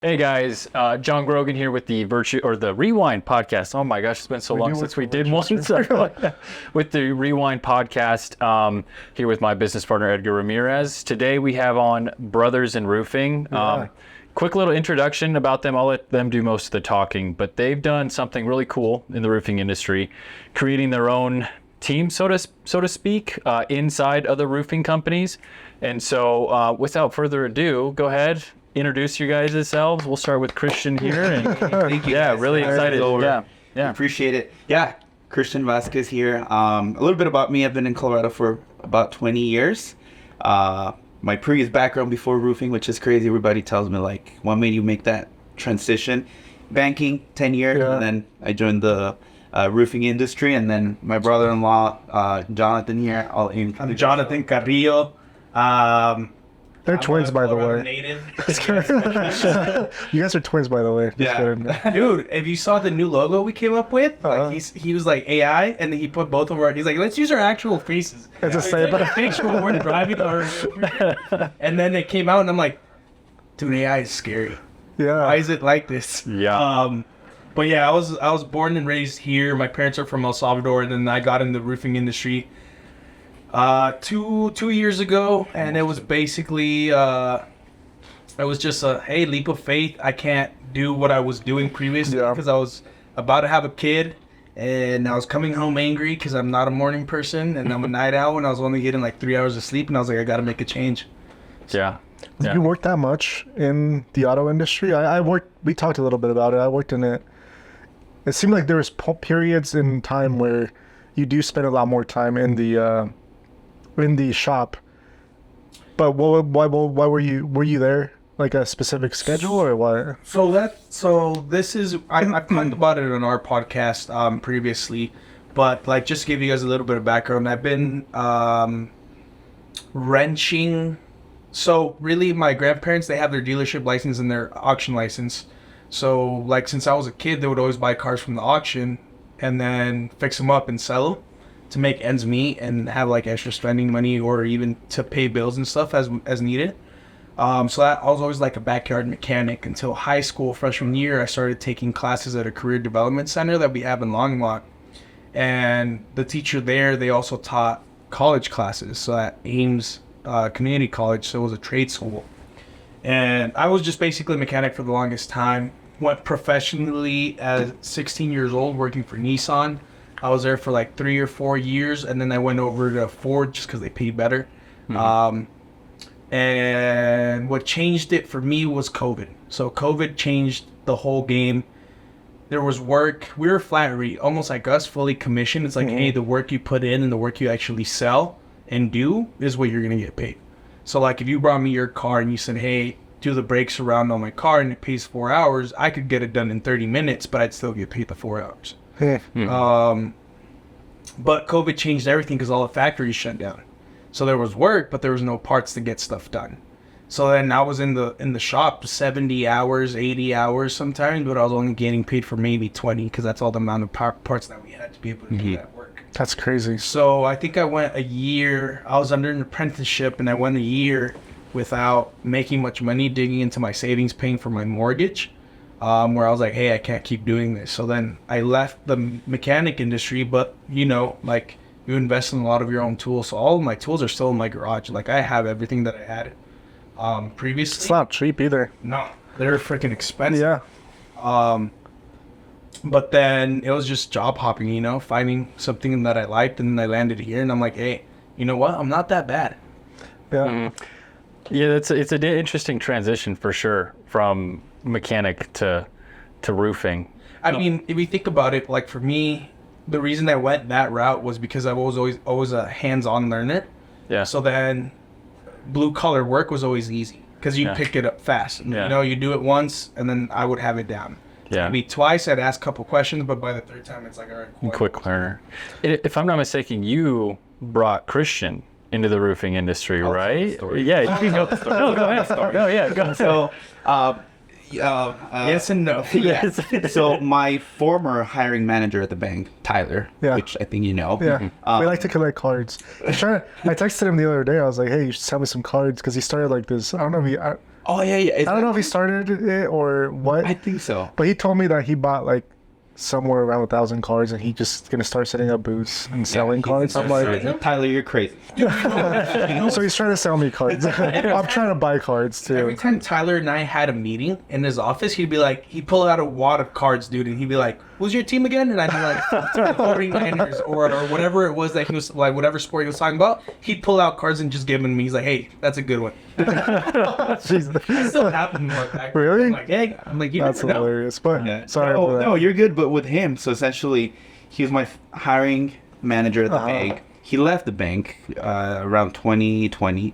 Hey guys, John Grogan here with the Rewind podcast. Oh my gosh, it's been so long since we did one with the Rewind podcast. Here with my business partner Edgar Ramirez. Today we have on Brothers in Roofing. Quick little introduction about them. I'll let them do most of the talking, but they've done something really cool in the roofing industry, creating their own team, so to speak, inside other roofing companies. And so, without further ado, go ahead. Introduce you guys yourselves. We'll start with Christian here. And Thank you. Yeah, really excited. Yeah. Appreciate it. Yeah, Christian Vasquez here. A little bit about me. I've been in Colorado for about 20 years. My previous background before roofing, which is crazy. Everybody tells me, like, what made you make that transition? Banking, 10 years, and then I joined the roofing industry. And then my brother-in-law, Jonathan here. I'm Jonathan Carrillo. They're twins, by the way. Native. You guys are twins, by the way. Dude, if you saw the new logo we came up with, like he was like AI, and then he put both of our. He's like, let's use our actual faces. It's a same, but a picture when we're driving and then it came out, and I'm like, dude, AI is scary. Yeah. Why is it like this? Yeah. But yeah, I was born and raised here. My parents are from El Salvador, and then I got in the roofing industry two years ago, and it was basically it was just a leap of faith. I can't do what I was doing previously because I was about to have a kid, and I was coming home angry because I'm not a morning person and I'm a night owl, and I was only getting like 3 hours of sleep, and I was like, I gotta make a change. Yeah. Did you work that much in the auto industry? We talked a little bit about it. I worked in it. It seemed like there was periods in time where you do spend a lot more time in the shop. But why were you there? Like a specific schedule or what? So this is I've talked about it on our podcast previously, but like just to give you guys a little bit of background, I've been wrenching. So really, my grandparents, they have their dealership license and their auction license. So like since I was a kid, they would always buy cars from the auction and then fix them up and sell them to make ends meet and have like extra spending money or even to pay bills and stuff as needed. So I was always like a backyard mechanic until high school freshman year. I started taking classes at a career development center that we have in Longmont, and the teacher there, they also taught college classes. So at Ames Community College, so it was a trade school, and I was just basically a mechanic for the longest time. Went professionally at 16 years old working for Nissan. I was there for like 3 or 4 years, and then I went over to Ford just because they paid better. Mm-hmm. And what changed it for me was COVID. So COVID changed the whole game. There was work. We were flat rate, almost like us, fully commissioned. It's like, hey, the work you put in and the work you actually sell and do is what you're going to get paid. So like if you brought me your car and you said, hey, do the brakes around on my car and it pays 4 hours, I could get it done in 30 minutes, but I'd still get paid the 4 hours. But COVID changed everything because all the factories shut down. So there was work, but there was no parts to get stuff done. So then I was in the shop 70 hours, 80 hours sometimes, but I was only getting paid for maybe 20 because that's all the amount of parts that we had to be able to do that work. That's crazy. So I think I went a year. I was under an apprenticeship, and I went a year without making much money, digging into my savings, paying for my mortgage. Where I was like, hey, I can't keep doing this. So then I left the mechanic industry, but like you invest in a lot of your own tools. So all of my tools are still in my garage. Like I have everything that I had previously. It's not cheap either. No, they're freaking expensive. Yeah. But then it was just job hopping, finding something that I liked, and then I landed here, and I'm like, hey, you know what? I'm not that bad. Yeah. Mm-hmm. Yeah, it's an interesting transition for sure from mechanic to roofing. I mean, if you think about it, like for me, the reason I went that route was because I was always a hands-on learner. Yeah. So then blue collar work was always easy because you pick it up fast. Yeah. You do it once and then I would have it down. Yeah. Maybe twice I'd ask a couple questions, but by the third time it's like, all right, cool. Quick learner. If I'm not mistaken, you brought Christian into the roofing industry, right? Yeah. You can go. No, go ahead. No, yeah, go. So, yes and no. Yes. So my former hiring manager at the bank, Tyler, which I think you know. Yeah. We like to collect cards. I texted him the other day. I was like, hey, you should send me some cards because he started like this. I don't know if Oh yeah. I don't know if he started it or what. I think so. But he told me that he bought like somewhere around 1,000 cards, and he just gonna start setting up booths and selling cards. I'm like, Tyler, you're crazy. so he's trying to sell me cards. I'm trying to buy cards Every too. time Tyler and I had a meeting in his office, he'd be like, he'd pull out a wad of cards, dude, and he'd be like, "Who's your team again?" And I'd be like, "The 49ers," or whatever it was that he was like, whatever sport he was talking about. He'd pull out cards and just give them to me. He's like, "Hey, that's a good one." Jeez. It still happened more back. Really? I'm like, "Hey," I'm like, "You That's never know." hilarious. But Yeah. sorry no, for that. no, you're good. But with him, so essentially, he was my hiring manager at the Uh-huh. bank. He left the bank around 2020,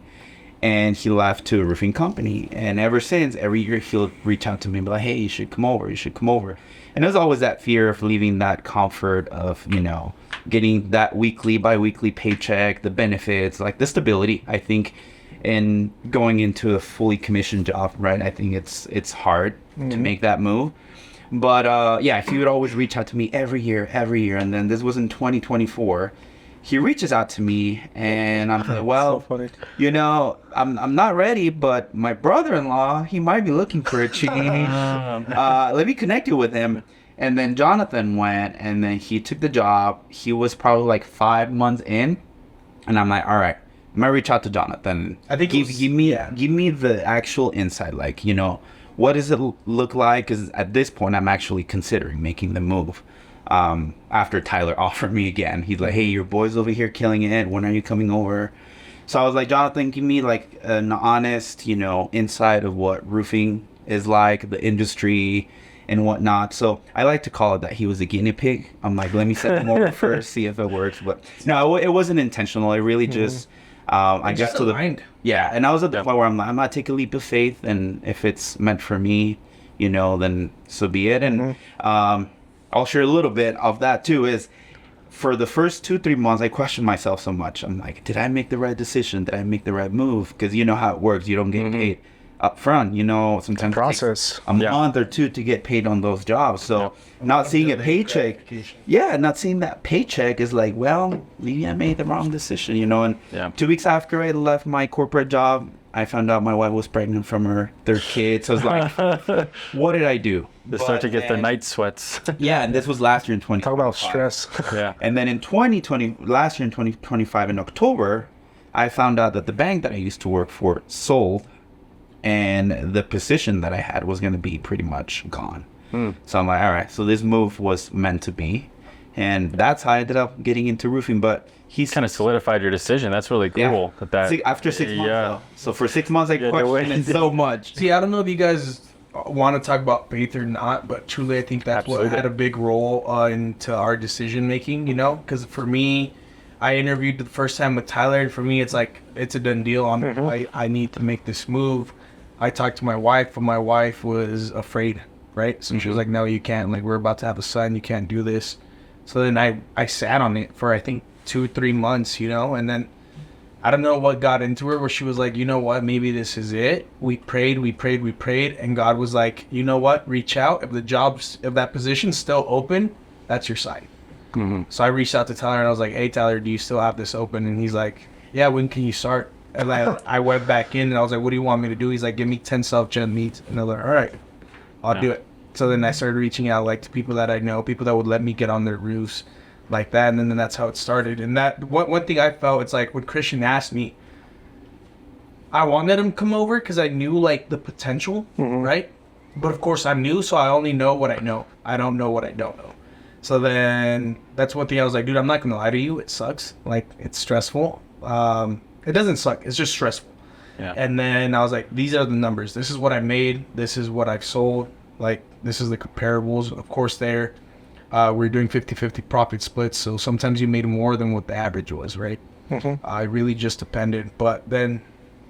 and he left to a roofing company. And ever since, every year he'll reach out to me and be like, "Hey, you should come over. You should come over." And there's always that fear of leaving that comfort of, getting that weekly, bi-weekly paycheck, the benefits, like the stability. I think, and going into a fully commissioned job, right? I think it's hard to make that move. But yeah, he would always reach out to me every year. And then this was in 2024. He reaches out to me, and I'm like, well, So funny. I'm not ready, but my brother-in-law, he might be looking for a change. Let me connect you with him. And then Jonathan went, and then he took the job. He was probably like 5 months in, and I'm like, all right, I'm gonna reach out to Jonathan. I think give me the actual insight, like, what does it look like? Because at this point, I'm actually considering making the move. After Tyler offered me again, he's like, "Hey, your boy's over here killing it. When are you coming over?" So I was like, "Jonathan, give me like an honest, insight of what roofing is like, the industry and whatnot." So I like to call it that he was a guinea pig. I'm like, let me set him over first, see if it works. But no, it wasn't intentional. It really just, I got to the aligned. yeah, and I was at the point where I'm like, I'm gonna take a leap of faith, and if it's meant for me, then so be it. And I'll share a little bit of that too. Is for the first 2-3 months, I questioned myself so much. I'm like, did I make the right decision? Did I make the right move? Because you know how it works. You don't get paid up front. Sometimes Process. it takes a month or two to get paid on those jobs. So not seeing a paycheck, not seeing that paycheck is like, well, maybe I made the wrong decision. And 2 weeks after I left my corporate job, I found out my wife was pregnant from her third kid. So I was like, what did I do? They start to get the night sweats. Yeah, and this was last year in 2020. Talk about stress. Yeah. And then last year in 2025 in October, I found out that the bank that I used to work for sold, and the position that I had was going to be pretty much gone. So I'm like, all right, so this move was meant to be. And that's how I ended up getting into roofing. But he's Kind of solidified your decision. That's really cool. after 6 months. Yeah. Though. So for 6 months, I Yeah, questioned it so much. See, I don't know if you guys want to talk about faith or not, but truly I think that's Absolutely. what had a big role into our decision making, because for me, I interviewed the first time with Tyler, and for me it's like it's a done deal. I need to make this move. I talked to my wife, but my wife was afraid, right? So she was like, "No, you can't, like we're about to have a son, you can't do this." So then I sat on it for I think 2-3 months, and then I don't know what got into her where she was like, "You know what, maybe this is it." We prayed, and God was like, "You know what, reach out. If that position's still open, that's your sign." So I reached out to Tyler and I was like, "Hey Tyler, do you still have this open?" And he's like, "Yeah, when can you start?" And I went back in and I was like, "What do you want me to do?" He's like, "Give me 10 self-gen meets." And I was like, "All right, I'll do it." So then I started reaching out like to people that I know, people that would let me get on their roofs like that. And then that's how it started. And that one thing I felt, it's like when Christian asked me, I wanted him to come over because I knew like the potential, right? But of course I'm new, so I only know what I know. I don't know what I don't know. So then that's one thing I was like, dude, I'm not going to lie to you. It sucks. Like, it's stressful. It doesn't suck. It's just stressful. Yeah. And then I was like, these are the numbers. This is what I made. This is what I've sold. Like, this is the comparables. Of course, we're doing 50-50 profit splits. So sometimes you made more than what the average was, right? I really just depended. But then,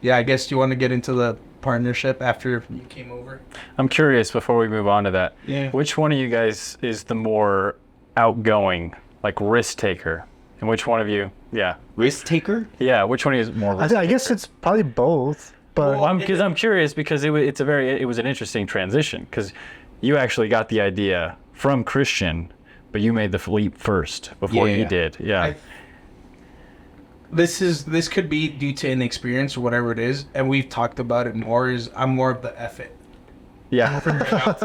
I guess you want to get into the partnership after you came over? I'm curious before we move on to that. Yeah. Which one of you guys is the more outgoing, like risk taker? And which one of you, Risk taker? yeah, which one of you is more risk? I guess it's probably both. But Well, I'm curious because it was an interesting transition because you actually got the idea from Christian, but you made the leap first before he did. Yeah. this could be due to inexperience or whatever it is, and we've talked about it more. Is I'm more of the F it. Yeah.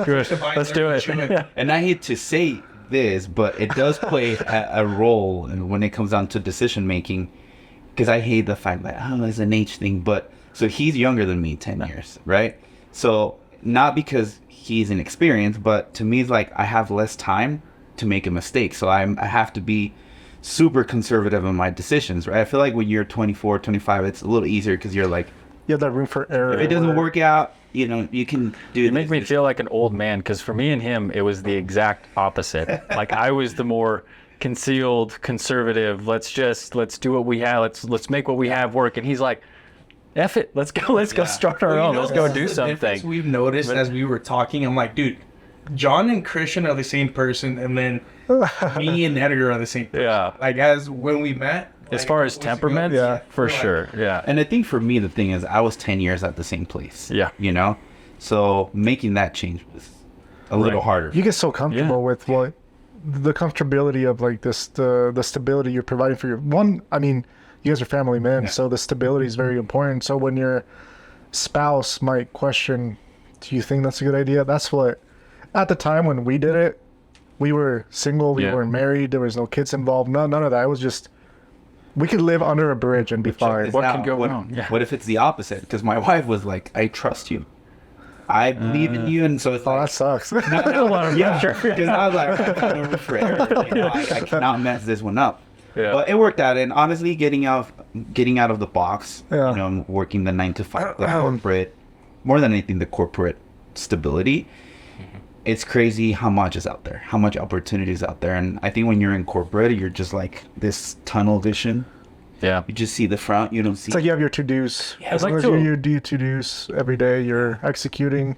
Good. Let's do it. Yeah. And I hate to say this, but it does play a role when it comes down to decision making, because I hate the fact that it's an age thing. But so he's younger than me 10 years, right? So not because he's inexperienced, but to me it's like I have less time to make a mistake, so I have to be super conservative in my decisions, right? I feel like when you're 24, 25, it's a little easier because you're like, You have that room for error. if it doesn't work out, you know, you can do. You make me feel like an old man, because for me and him, it was the exact opposite. Like I was the more concealed, conservative. Let's do what we have. Let's make what we have work. And he's like, F it. Let's go start our own. Let's go do something. We've noticed as we were talking. I'm like, dude, John and Christian are the same person, and then me and Edgar are the same person. Yeah. Like as when we met. As like, far as months ago, temperament, yeah. for sure. Yeah. And I think for me, the thing is, I was 10 years at the same place. Yeah. You know, so making that change was a little Right. harder. You get so comfortable Yeah. with what the comfortability of like this, the stability you're providing for your one. I mean, you guys are family men, so the stability is very important. So when your spouse might question, do you think that's a good idea? That's what, at the time when we did it, we were single, we Yeah. weren't married, there was no kids involved, none of that. It was just, we could live under a bridge and be fine. What Now, could go wrong? Yeah. What if it's the opposite? Because my wife was like, I trust you. I believe in you. And so it's Oh, like, that sucks. That's a lot of pressure. because I was like, I'm over for error. Like, no, I cannot mess this one up. Yeah. But it worked out. And honestly, getting out of the box, Yeah. you know, working the 9 to 5, the corporate, more than anything, the corporate stability. It's crazy how much is out there, how much opportunity is out there. And I think when you're in corporate, you're just like this tunnel vision. Yeah. You just see the front. You don't see. It's like you have your to-dos. Yeah, As I'd long like as to- you do your to-dos every day, you're executing.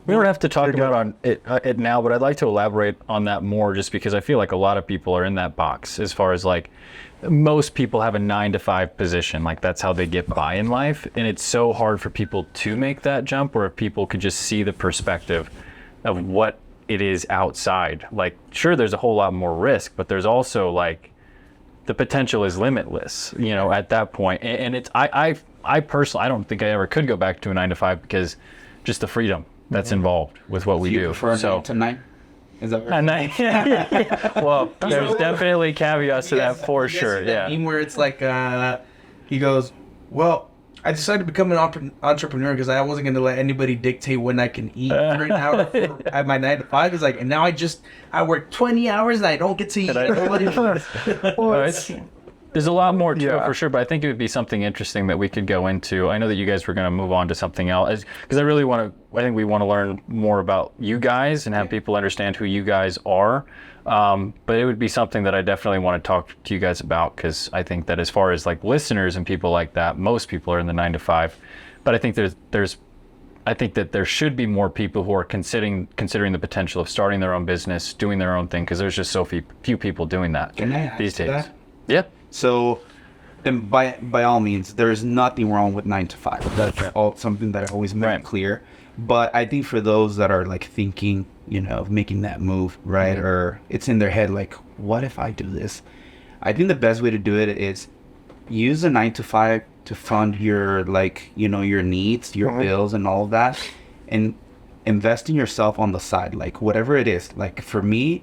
We don't have to talk You're good. about on it now, but I'd like to elaborate on that more, just because I feel like a lot of people are in that box. As far as like, most people have a 9 to 5 position, like that's how they get by in life, and it's so hard for people to make that jump. Where if people could just see the perspective of what it is outside, like sure, there's a whole lot more risk, but there's also like the potential is limitless, you know, at that point. And it's I personally, I don't think I ever could go back to a 9 to 5, because just the freedom that's involved with what we you do. prefer So 9 to 9? Is that a night, well, there's definitely caveats to that for You guys sure. see that Yeah. meme where it's like, he goes, well, I decided to become an entrepreneur because I wasn't going to let anybody dictate when I can eat for an hour at my 9 to 5. It's like, and now I work 20 hours and I don't get to eat. Well, there's a lot more to it Yeah. for sure, but I think it would be something interesting that we could go into. I know that you guys were going to move on to something else, because I think we want to learn more about you guys and have people understand who you guys are. But it would be something that I definitely want to talk to you guys about, because I think that as far as like listeners and people like that, most people are in the 9 to 5. But I think I think that there should be more people who are considering the potential of starting their own business, doing their own thing, because there's just so few people doing that Can I add these to days. that? Yep. So, and by all means, there is nothing wrong with 9 to 5. That's something that I always make Right. clear. But I think for those that are like thinking, you know, of making that move, right? Mm-hmm. Or it's in their head, like, what if I do this? I think the best way to do it is use a 9 to 5 to fund your, like, you know, your needs, your bills and all of that, and invest in yourself on the side, like whatever it is. Like for me,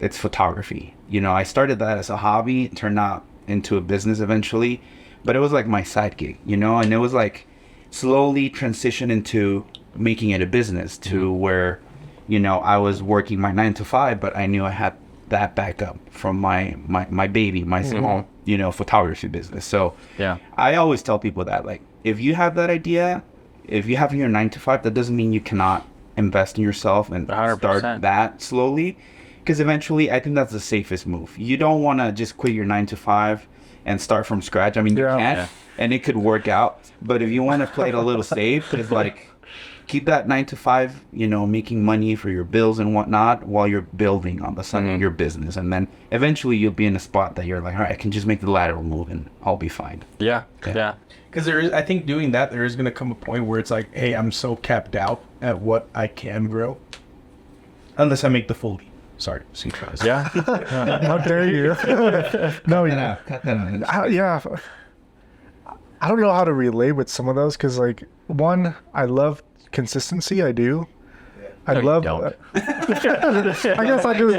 it's photography. You know, I started that as a hobby, it turned out into a business eventually, but it was like my side gig, you know, and it was like slowly transition into making it a business to where, you know, I was working my 9 to 5, but I knew I had that backup from my baby, my small, you know, photography business. So Yeah. I always tell people that, like, if you have that idea, if you have your 9 to 5, that doesn't mean you cannot invest in yourself and 100%. start that slowly. Because eventually, I think that's the safest move. You don't want to just quit your 9 to 5 and start from scratch. I mean, you Yeah. can, Yeah. and it could work out. But if you want to play it a little safe, it's like, keep that 9 to 5, you know, making money for your bills and whatnot while you're building on the side of your business. And then eventually you'll be in a spot that you're like, all right, I can just make the lateral move and I'll be fine. Yeah. Yeah. Yeah. Because I think doing that, there is going to come a point where it's like, hey, I'm so capped out at what I can grow. Unless I make the full leap. Sorry, see tries. Yeah. How dare you? No, yeah. Cut that out. Yeah. I don't know how to relate with some of those because, like, one, I love consistency. I do. I No, you love. don't. I guess I do.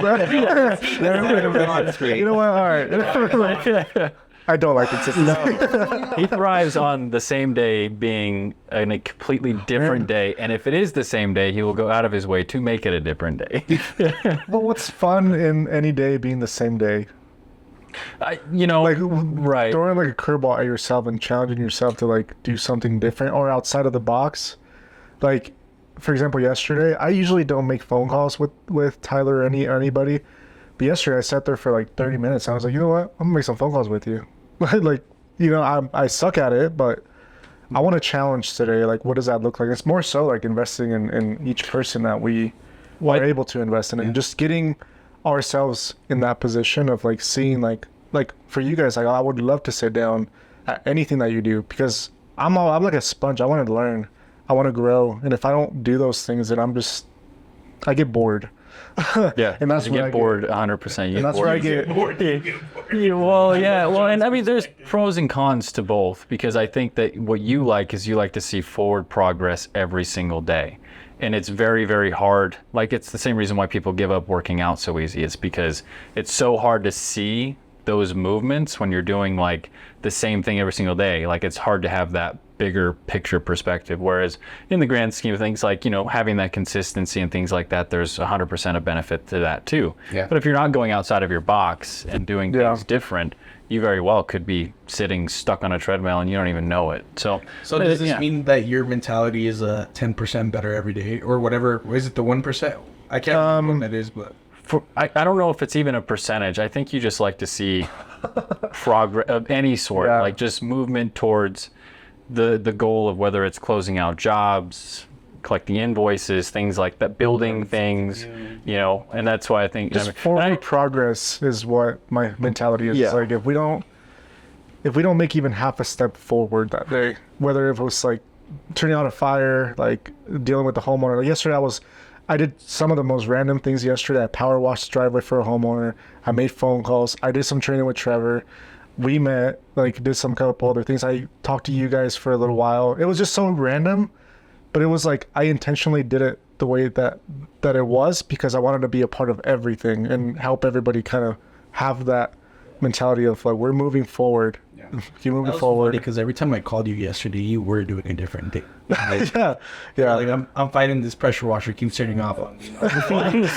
You know what? All right. I don't like consistency. He thrives on the same day being in a completely different day, and if it is the same day, he will go out of his way to make it a different day. Well, what's fun in any day being the same day? Like right. Throwing like a curveball at yourself and challenging yourself to like do something different or outside of the box. Like, for example, yesterday, I usually don't make phone calls with Tyler or anybody. But yesterday I sat there for like 30 minutes. I was like, you know what? I'm gonna make some phone calls with you. Like, you know, I suck at it, but I want to challenge today. Like, what does that look like? It's more so like investing in each person that we are able to invest in, and just getting ourselves in that position of like seeing like for you guys, like I would love to sit down at anything that you do because I'm like a sponge. I want to learn. I want to grow, and if I don't do those things, then I get bored. Yeah, and that's you where get I bored 100%. And that's where I get Well, and I mean, there's pros and cons to both because I think that what you like is you like to see forward progress every single day. And it's very, very hard. Like, it's the same reason why people give up working out so easy. It's because it's so hard to see those movements when you're doing like the same thing every single day. Like, it's hard to have that bigger picture perspective. Whereas in the grand scheme of things, like, you know, having that consistency and things like that, there's 100% of benefit to that too. Yeah. But if you're not going outside of your box and doing things different, you very well could be sitting stuck on a treadmill and you don't even know it. So does this mean that your mentality is 10% better every day or whatever? Is it the 1%? I can't remember what that is, but I don't know if it's even a percentage. I think you just like to see progress of any sort, like just movement towards the goal of whether it's closing out jobs, collecting invoices, things like that, building things, you know, and that's why I think just forward progress is what my mentality is. Like, if we don't make even half a step forward that day, whether it was like turning on a fire, like dealing with the homeowner. Like yesterday I did some of the most random things yesterday. I power washed the driveway for a homeowner. I made phone calls. I did some training with Trevor. We met, like, did some couple other things. I talked to you guys for a little while. It was just so random, but it was like I intentionally did it the way that it was because I wanted to be a part of everything and help everybody kind of have that mentality of like, we're moving forward. Keep moving forward. Because every time I called you yesterday, you were doing a different thing. Like, yeah. Like I'm fighting this pressure washer keeps turning off on me.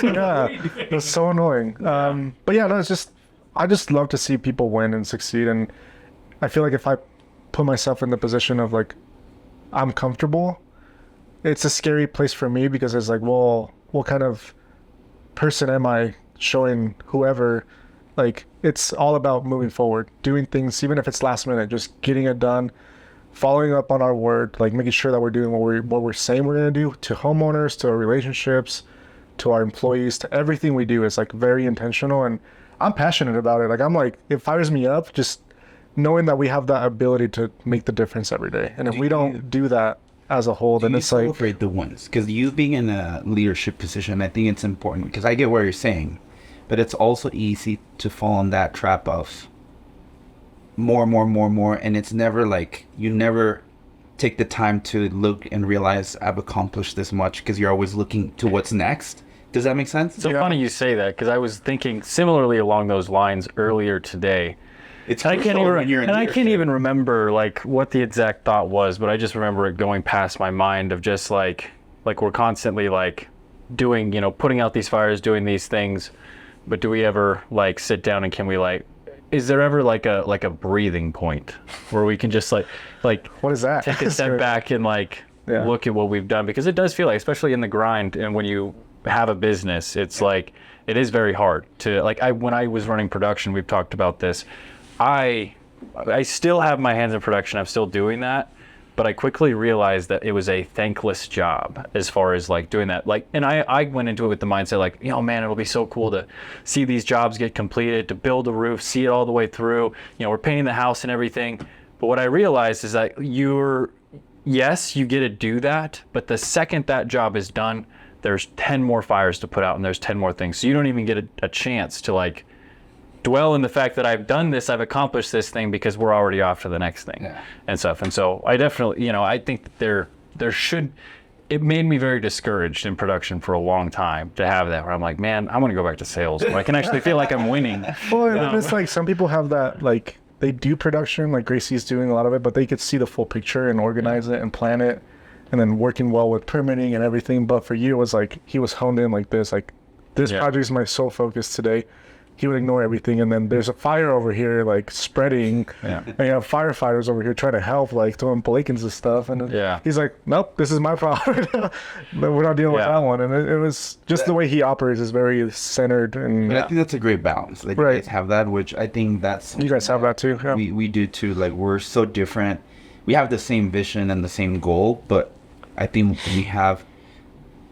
Yeah, it's so annoying. But yeah, no, it's just I just love to see people win and succeed, and I feel like if I put myself in the position of like I'm comfortable, it's a scary place for me because it's like, well, what kind of person am I showing whoever? Like, it's all about moving forward, doing things, even if it's last minute, just getting it done, following up on our word, like making sure that we're doing what we're saying we're going to do to homeowners, to our relationships, to our employees, to everything we do is like very intentional. And I'm passionate about it. Like, I'm like, it fires me up just knowing that we have that ability to make the difference every day. And if we don't do that as a whole, then it's like, celebrate the wins, because you being in a leadership position, I think it's important, because I get what you're saying, but it's also easy to fall in that trap of more, and it's never like, you never take the time to look and realize I've accomplished this much, because you're always looking to what's next. Does that make sense? So funny you say that, because I was thinking similarly along those lines earlier today. It's I can't even, when you're in and I can't leadership. even remember like what the exact thought was, but I just remember it going past my mind of just like we're constantly like doing, you know, putting out these fires, doing these things, but do we ever like sit down and can we like, is there ever like a breathing point where we can just like what is that? take a step back and like look at what we've done? Because it does feel like, especially in the grind and when you have a business, it's like, it is very hard to like, when I was running production, we've talked about this. I still have my hands in production. I'm still doing that, but I quickly realized that it was a thankless job as far as like doing that. Like, and I went into it with the mindset like, you know, man, it'll be so cool to see these jobs get completed, to build a roof, see it all the way through. You know, we're painting the house and everything. But what I realized is that yes, you get to do that, but the second that job is done, there's 10 more fires to put out and there's 10 more things. So you don't even get a chance to like dwell in the fact that I've done this, I've accomplished this thing, because we're already off to the next thing and stuff. And so I definitely, you know, I think that there should, it made me very discouraged in production for a long time to have that, where I'm like, man, I want to go back to sales where I can actually feel like I'm winning. Well, it's like some people have that, like they do production, like Gracie's doing a lot of it, but they could see the full picture and organize it and plan it, and then working well with permitting and everything. But for you, it was like he was honed in like this project is my sole focus today. He would ignore everything, and then there's a fire over here like spreading, and you have firefighters over here trying to help, like throwing blankets and stuff, and he's like, nope, this is my problem. We're not dealing with that one. And it was just the way he operates is very centered, and I think that's a great balance. Like, you guys have that, which I think that's you guys have that too. Yeah. We do too. Like, we're so different. We have the same vision and the same goal, but I think we have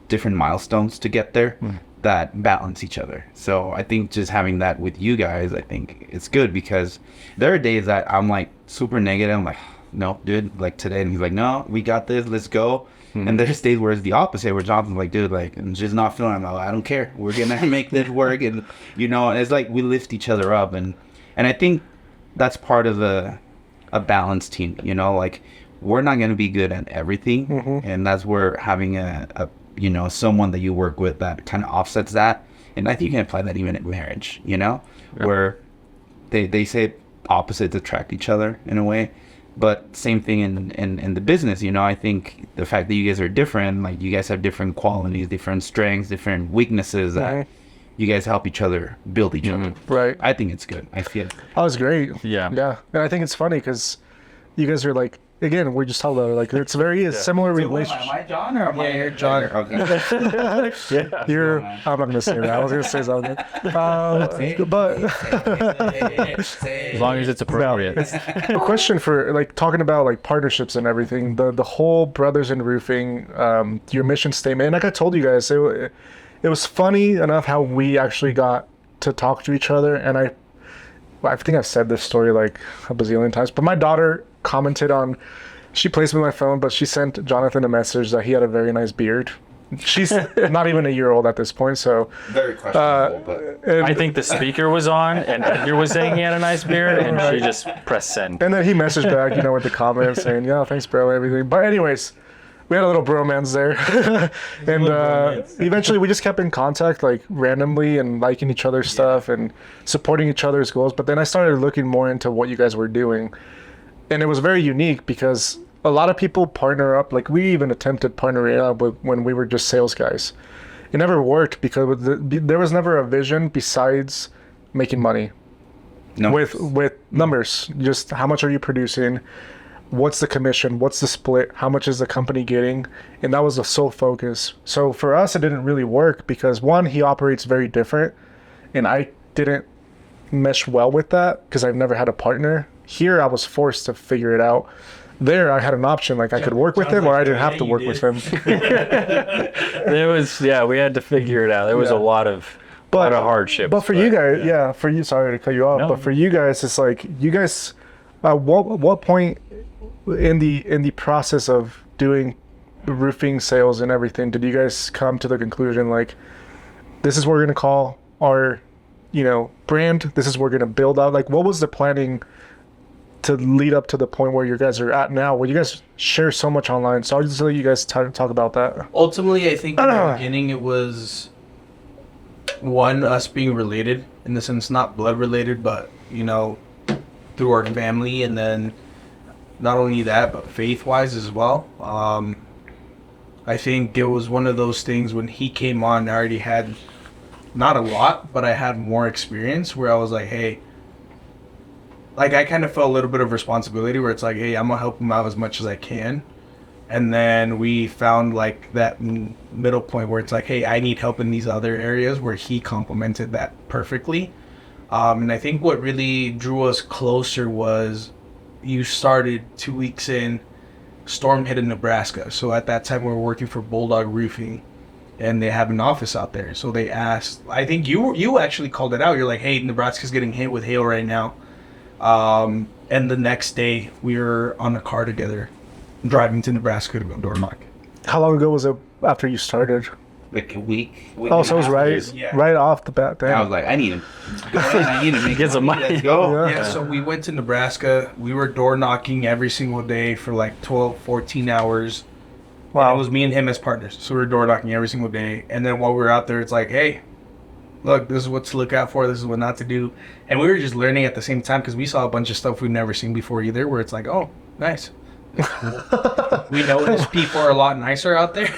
different milestones to get there that balance each other. So I think just having that with you guys, I think it's good, because there are days that I'm like super negative. I'm like, no, dude, like today. And he's like, no, we got this, let's go. And there's days where it's the opposite, where Jonathan's like, dude, like, I'm just not feeling it. I'm like, I don't care. We're going to make this work. And, you know, it's like we lift each other up. And I think that's part of a balanced team, you know, like we're not going to be good at everything. And that's where having a you know, someone that you work with that kind of offsets that. And I think you can apply that even in marriage, you know, where they say opposites attract each other in a way. But same thing in the business, you know. I think the fact that you guys are different, like you guys have different qualities, different strengths, different weaknesses, that you guys help each other build each other. Right. I think it's good. I feel it. That was great. Yeah. And I think it's funny because you guys are like, again, we just talked about it, like it's very similar relationship. Am I John or am I? You're John. Okay. You're. I'm not gonna say that. I was gonna say something. But As long as it's appropriate. a question for like talking about like partnerships and everything. The whole Brothers in Roofing, your mission statement. And like I told you guys, it was funny enough how we actually got to talk to each other. And I think I've said this story like a bazillion times. But my daughter commented on, she plays with my phone, but she sent Jonathan a message that he had a very nice beard. She's not even a year old at this point, so Very questionable, but I think the speaker was on and Edgar was saying he had a nice beard, and she just pressed send. and then he messaged back, you know, with the comments saying, yeah, thanks bro, everything. But anyways, we had a little bromance there. And eventually we just kept in contact like randomly and liking each other's stuff and supporting each other's goals. But then I started looking more into what you guys were doing. And it was very unique because a lot of people partner up. Like we even attempted partnering up when we were just sales guys. It never worked because there was never a vision besides making money. no. With numbers. Just how much are you producing? What's the commission? What's the split? How much is the company getting? And that was the sole focus. So for us, it didn't really work because one, he operates very different, and I didn't mesh well with that because I've never had a partner. Here, I was forced to figure it out. There, I had an option, like I could work with him or I didn't have to work with him. There was, we had to figure it out. There was a lot of hardship. But for you guys, for you, sorry to cut you off, but for you guys, it's like you guys, what point in the process of doing roofing sales and everything did you guys come to the conclusion like this is what we're gonna call our, you know, brand? This is what we're gonna build out. Like, what was the planning to lead up to the point where you guys are at now, where you guys share so much online? So I'll just let you guys talk about that. Ultimately, I think in the beginning it was one, us being related in the sense, not blood related, but you know, through our family, and then not only that, but faith wise as well. I think it was one of those things when he came on, I already had not a lot, but I had more experience where I was like, hey, like I kind of felt a little bit of responsibility where it's like, hey, I'm gonna help him out as much as I can. And then we found like that middle point where it's like, hey, I need help in these other areas, where he complemented that perfectly. And I think what really drew us closer was you started 2 weeks in, storm hit in Nebraska. So at that time we were working for Bulldog Roofing, and they have an office out there. So they asked, I think you actually called it out. You're like, hey, Nebraska's getting hit with hail right now. And the next day we were on a car together driving to Nebraska to go door knock. How long ago was it after you started? like a week. Oh, so it was right off the bat. Damn. I was like, I need to go in. I need to make Get some money. Let's go. Yeah. Yeah, so we went to Nebraska. We were door knocking every single day for like 12, 14 hours. Wow. And it was me and him as partners. So we were door knocking every single day. And then while we were out there, it's like, hey, look, this is what to look out for. This is what not to do. And we were just learning at the same time because we saw a bunch of stuff we've never seen before either, where it's like, oh, nice. We notice people are a lot nicer out there.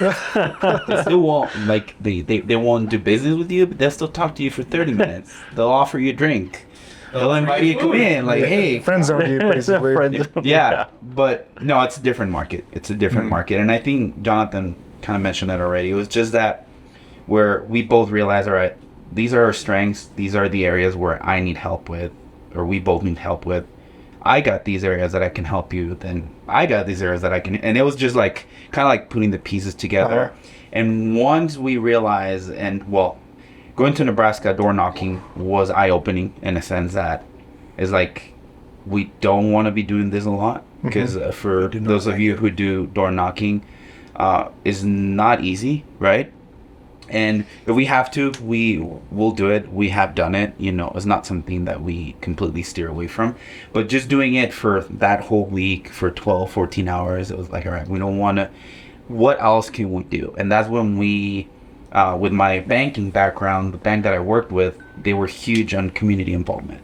They still won't, like, they won't do business with you, but they'll still talk to you for 30 minutes. They'll offer you a drink. They'll invite you to come in, like, hey. Friends zone you, basically. Yeah, but no, it's a different market. It's a different market. And I think Jonathan kind of mentioned that already. It was just that where we both realized, all right, these are our strengths. These are the areas where I need help with, or we both need help with. I got these areas that I can help you with, and I got these areas that I can, and it was just like, kind of like putting the pieces together. Uh-huh. And once we realized, and well, going to Nebraska door knocking was eye-opening in a sense that is like, we don't want to be doing this a lot, because for those of you who do door knocking, is not easy, right? And if we have to, we will do it. We have done it. You know, it's not something that we completely steer away from. But just doing it for that whole week, for 12, 14 hours, it was like, all right, we don't want to, what else can we do? And that's when we, with my banking background, the bank that I worked with, they were huge on community involvement.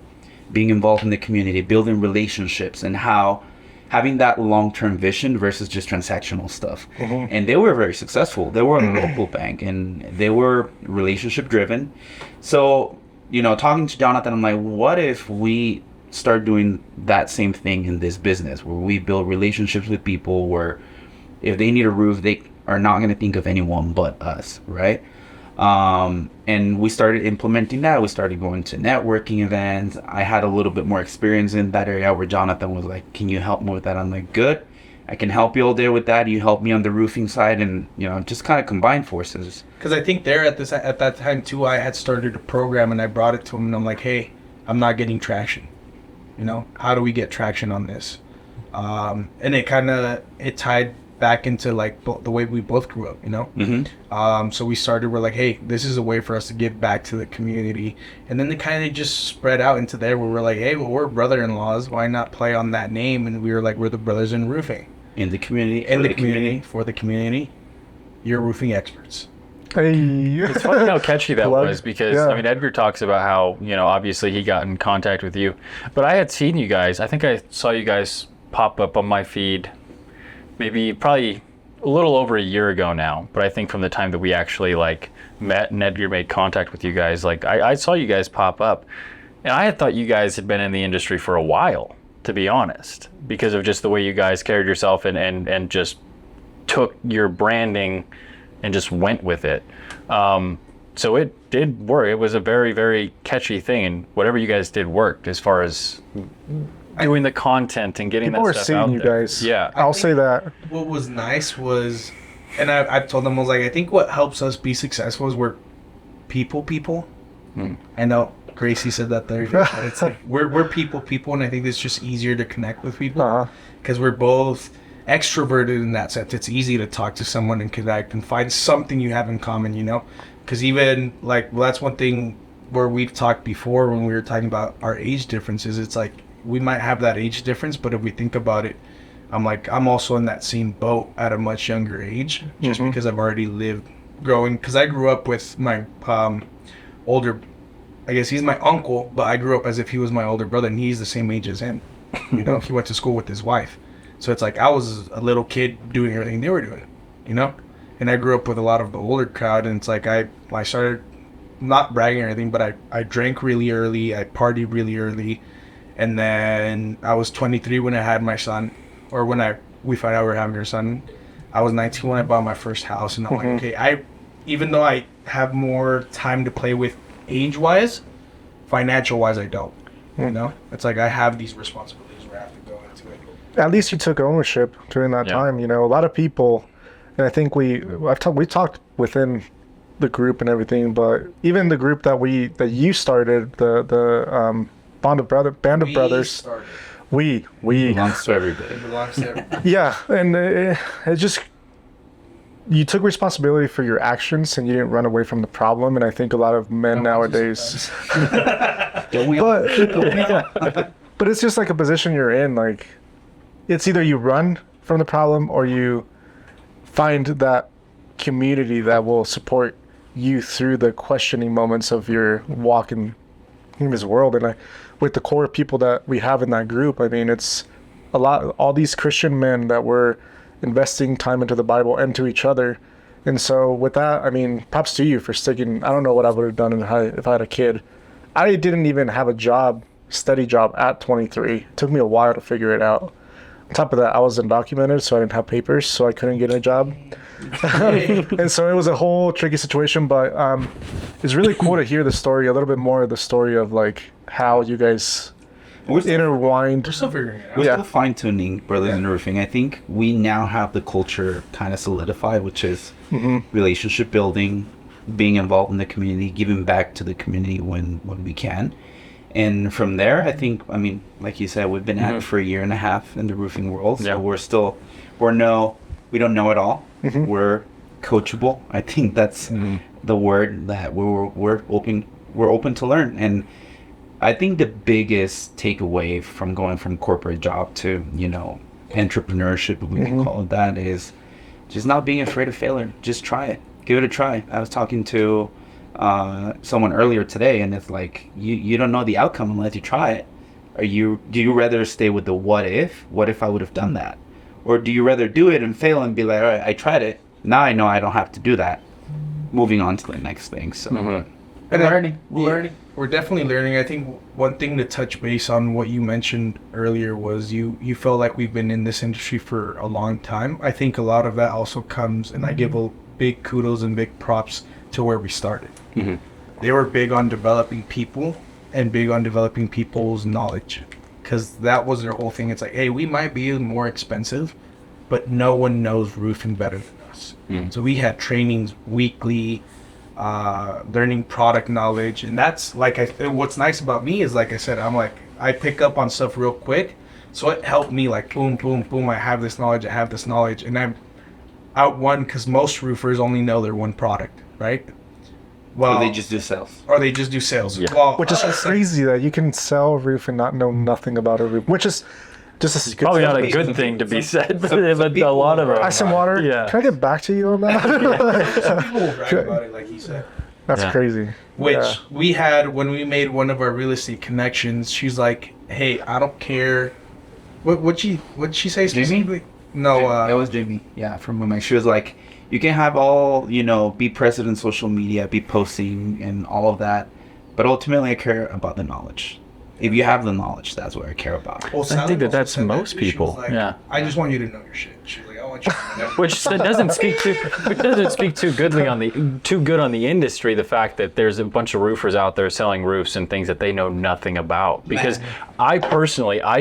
Being involved in the community, building relationships, and how having that long-term vision versus just transactional stuff. And they were very successful. They were a local bank, and they were relationship driven. So, you know, talking to Jonathan, I'm like, what if we start doing that same thing in this business, where we build relationships with people, where if they need a roof, they are not going to think of anyone but us, right? And we started implementing that. We started going to networking events. I had a little bit more experience in that area, where Jonathan was like, can you help me with that? I'm like, good. I can help you all day with that. You help me on the roofing side, and, you know, just kind of combine forces. Because I think there at that time too, I had started a program and I brought it to him, and I'm like, hey, I'm not getting traction. You know, how do we get traction on this? And it tied back into like the way we both grew up, you know. So we're like, hey, this is a way for us to give back to the community. And then they kind of just spread out into there, where we're like, hey, well, we're brother-in-laws, why not play on that name? And we were like, we're the brothers in roofing, In the community. for the community. You're roofing experts. Hey. It's funny how catchy that Plug. was, because Yeah. I mean, Edgar talks about how, you know, obviously he got in contact with you, but I had seen you guys. I think I saw you guys pop up on my feed probably a little over a year ago now, but I think from the time that we actually like met and Edgar made contact with you guys, like I saw you guys pop up, and I had thought you guys had been in the industry for a while, to be honest, because of just the way you guys carried yourself and just took your branding and just went with it. So it did work. It was a very, very catchy thing, and whatever you guys did worked as far as doing the content and getting People that are stuff seeing out you there. guys. Yeah. I'll say that. What was nice was, and I've told them, I was like, I think what helps us be successful is we're people. I know Gracie said that there. But it's like, we're people, and I think it's just easier to connect with people because we're both extroverted in that sense. It's easy to talk to someone and connect and find something you have in common, you know? Because even like, well, that's one thing where we've talked before when we were talking about our age differences. It's like, we might have that age difference, but if we think about it, I'm like, I'm also in that same boat at a much younger age, just because I've already lived growing. Because I grew up with my older, I guess he's my uncle, but I grew up as if he was my older brother, and he's the same age as him. You know, he went to school with his wife. So it's like I was a little kid doing everything they were doing, you know? And I grew up with a lot of the older crowd, and it's like I started, not bragging or anything, but I drank really early, I partied really early. And then I was 23 when I had my son, or when we found out we were having our son. I was 19 when I bought my first house, and I'm like, okay, even though I have more time to play with age-wise, financial-wise, I don't. You know, it's like I have these responsibilities where I have to go into it. At least you took ownership during that time. You know, a lot of people, and I think we talked within the group and everything, but even the group that you started, the band of brothers. We belongs to everybody. It belongs to everybody. Yeah, and it just you took responsibility for your actions and you didn't run away from the problem. And I think a lot of men nowadays, Don't we all? but it's just like a position you're in. Like, it's either you run from the problem or you find that community that will support you through the questioning moments of your walk in this world. And with the core people that we have in that group, I mean, it's a lot, all these Christian men that were investing time into the Bible and to each other. And so with that, I mean, props to you for sticking. I don't know what I would have done if I had a kid. I didn't even have a steady job at 23. It took me a while to figure it out. On top of that, I was undocumented, so I didn't have papers, so I couldn't get a job. And so it was a whole tricky situation, but it's really cool to hear the story, a little bit more of the story of like how you guys intertwined. We're still figuring it out. We're still fine-tuning Brothers in Roofing. I think we now have the culture kind of solidified, which is relationship building, being involved in the community, giving back to the community when we can. And from there, I think, I mean, like you said, we've been at it for 1.5 years in the roofing world. So we don't know it all. We're coachable. I think that's the word that we're open to learn. And I think the biggest takeaway from going from corporate job to, entrepreneurship, if we can call it that, is just not being afraid of failure. Just try it. Give it a try. I was talking to someone earlier today, and it's like you don't know the outcome unless you try it. Do you rather stay with the what if I would have done that, or do you rather do it and fail and be like, all right, I tried it, now I know I don't have to do that, moving on to the next thing. So and learning. We're definitely learning. I think one thing to touch base on what you mentioned earlier was you felt like we've been in this industry for a long time. I think a lot of that also comes, and I give a big kudos and big props to where we started. They were big on developing people and big on developing people's knowledge, because that was their whole thing. It's like, hey, we might be more expensive, but no one knows roofing better than us. So we had trainings weekly, learning product knowledge, and that's like what's nice about me is, like I said, I pick up on stuff real quick, so it helped me like boom, boom, boom. I have this knowledge, and I'm out one, because most roofers only know their one product, right? Well, or they just do sales. Yeah. Well, Which is crazy that you can sell a roof and not know nothing about a roof, which is just a Probably not a good thing to be said, but a lot of ice and water. Yeah. Can I get back to you on that? People will brag about it, like he said. That's crazy. Which we had when we made one of our real estate connections. She's like, "Hey, I don't care." What'd she say specifically? No, it was Jamie. Yeah, from Women. She was like, you can have all, be present in social media, be posting and all of that, but ultimately I care about the knowledge. If you have the knowledge, that's what I care about. Well, I think that's said most too. She people. was like, Yeah. I just want you to know your shit. She's like, I want you to know. Which doesn't speak too good on the industry. The fact that there's a bunch of roofers out there selling roofs and things that they know nothing about. Because I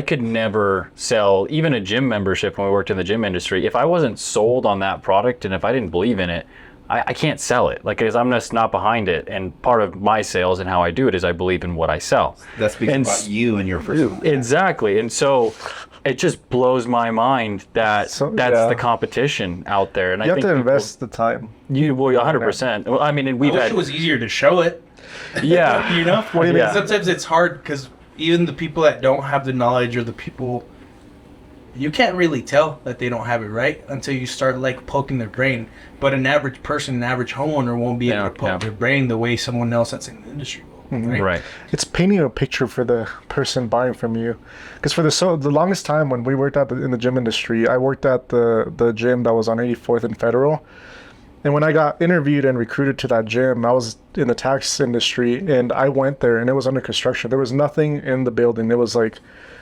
could never sell even a gym membership when we worked in the gym industry. If I wasn't sold on that product and if I didn't believe in it, I can't sell it. Like, because I'm just not behind it. And part of my sales and how I do it is I believe in what I sell. That speaks about you and your person. Exactly. And so it just blows my mind that that's the competition out there. And You I have think to invest the time. 100%. Well, I mean, and we've I wish had, it was easier to show it. yeah. You know? What do you mean? Yeah. Sometimes it's hard because even the people that don't have the knowledge, or the people, you can't really tell that they don't have it right until you start like poking their brain. But an average person, an average homeowner won't be able to poke their brain the way someone else that's in the industry will. Right. It's painting a picture for the person buying from you. Because for the longest time when we worked in the gym industry, I worked at the gym that was on 84th and Federal. And when I got interviewed and recruited to that gym, I was in the tax industry, and I went there and it was under construction. There was nothing in the building. It was like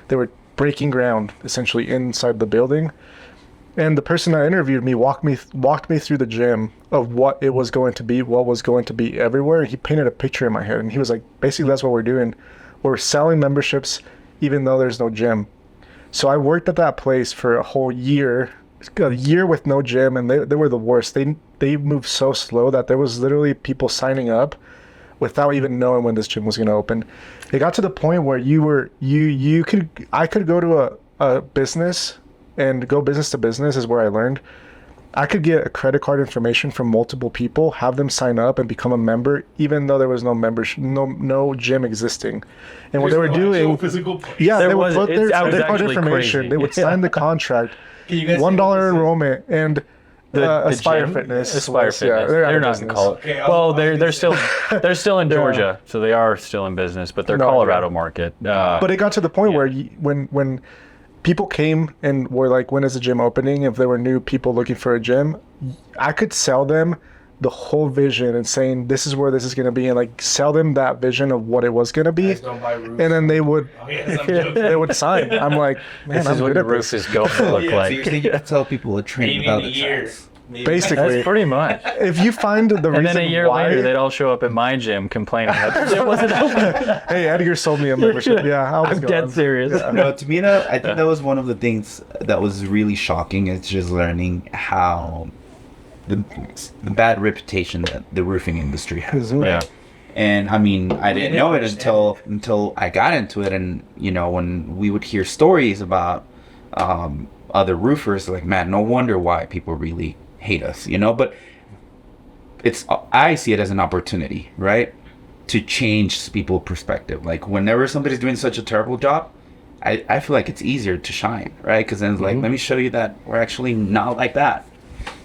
they were breaking ground essentially inside the building. And the person that interviewed me walked me through the gym of what it was going to be, what was going to be everywhere. He painted a picture in my head, and he was like, basically that's what we're doing. We're selling memberships even though there's no gym. So I worked at that place for a whole year, with no gym, and they were the worst. They moved so slow that there was literally people signing up without even knowing when this gym was going to open. It got to the point where I could go to a business and go business to business is where I learned. I could get a credit card information from multiple people, have them sign up and become a member, even though there was no membership, no gym existing. And what they were doing, they would put their credit card information. Crazy. They would sign the contract, $1 enrollment, and Aspire gym? Fitness. Aspire Fitness. Yeah, they're not in Colorado. Okay, Well, they're still in Georgia, so they are still in business, but they're Colorado market. But it got to the point where when people came and were like, when is the gym opening? If there were new people looking for a gym, I could sell them the whole vision and saying, this is where this is going to be, and like sell them that vision of what it was going to be. Don't buy roofs. And then they would They would sign. I'm like, man, This I'm is what good the at roof this. is going to look So like. you're saying you can tell people a train maybe in without a the year. tracks. Basically, That's pretty much. if you find the And reason then a year why, later, they'd all show up at my gym complaining that the gym wasn't open. hey, Edgar sold me a membership. Yeah, I was I'm dead serious. No, to me, I think that was one of the things that was really shocking. Is just learning how the bad reputation that the roofing industry has. Yeah. And I mean, I didn't know it until I got into it, and when we would hear stories about other roofers, like, man, no wonder why people really hate us, But I see it as an opportunity, right, to change people's perspective. Like, whenever somebody's doing such a terrible job, I feel like it's easier to shine, right? Because then it's like, let me show you that we're actually not like that.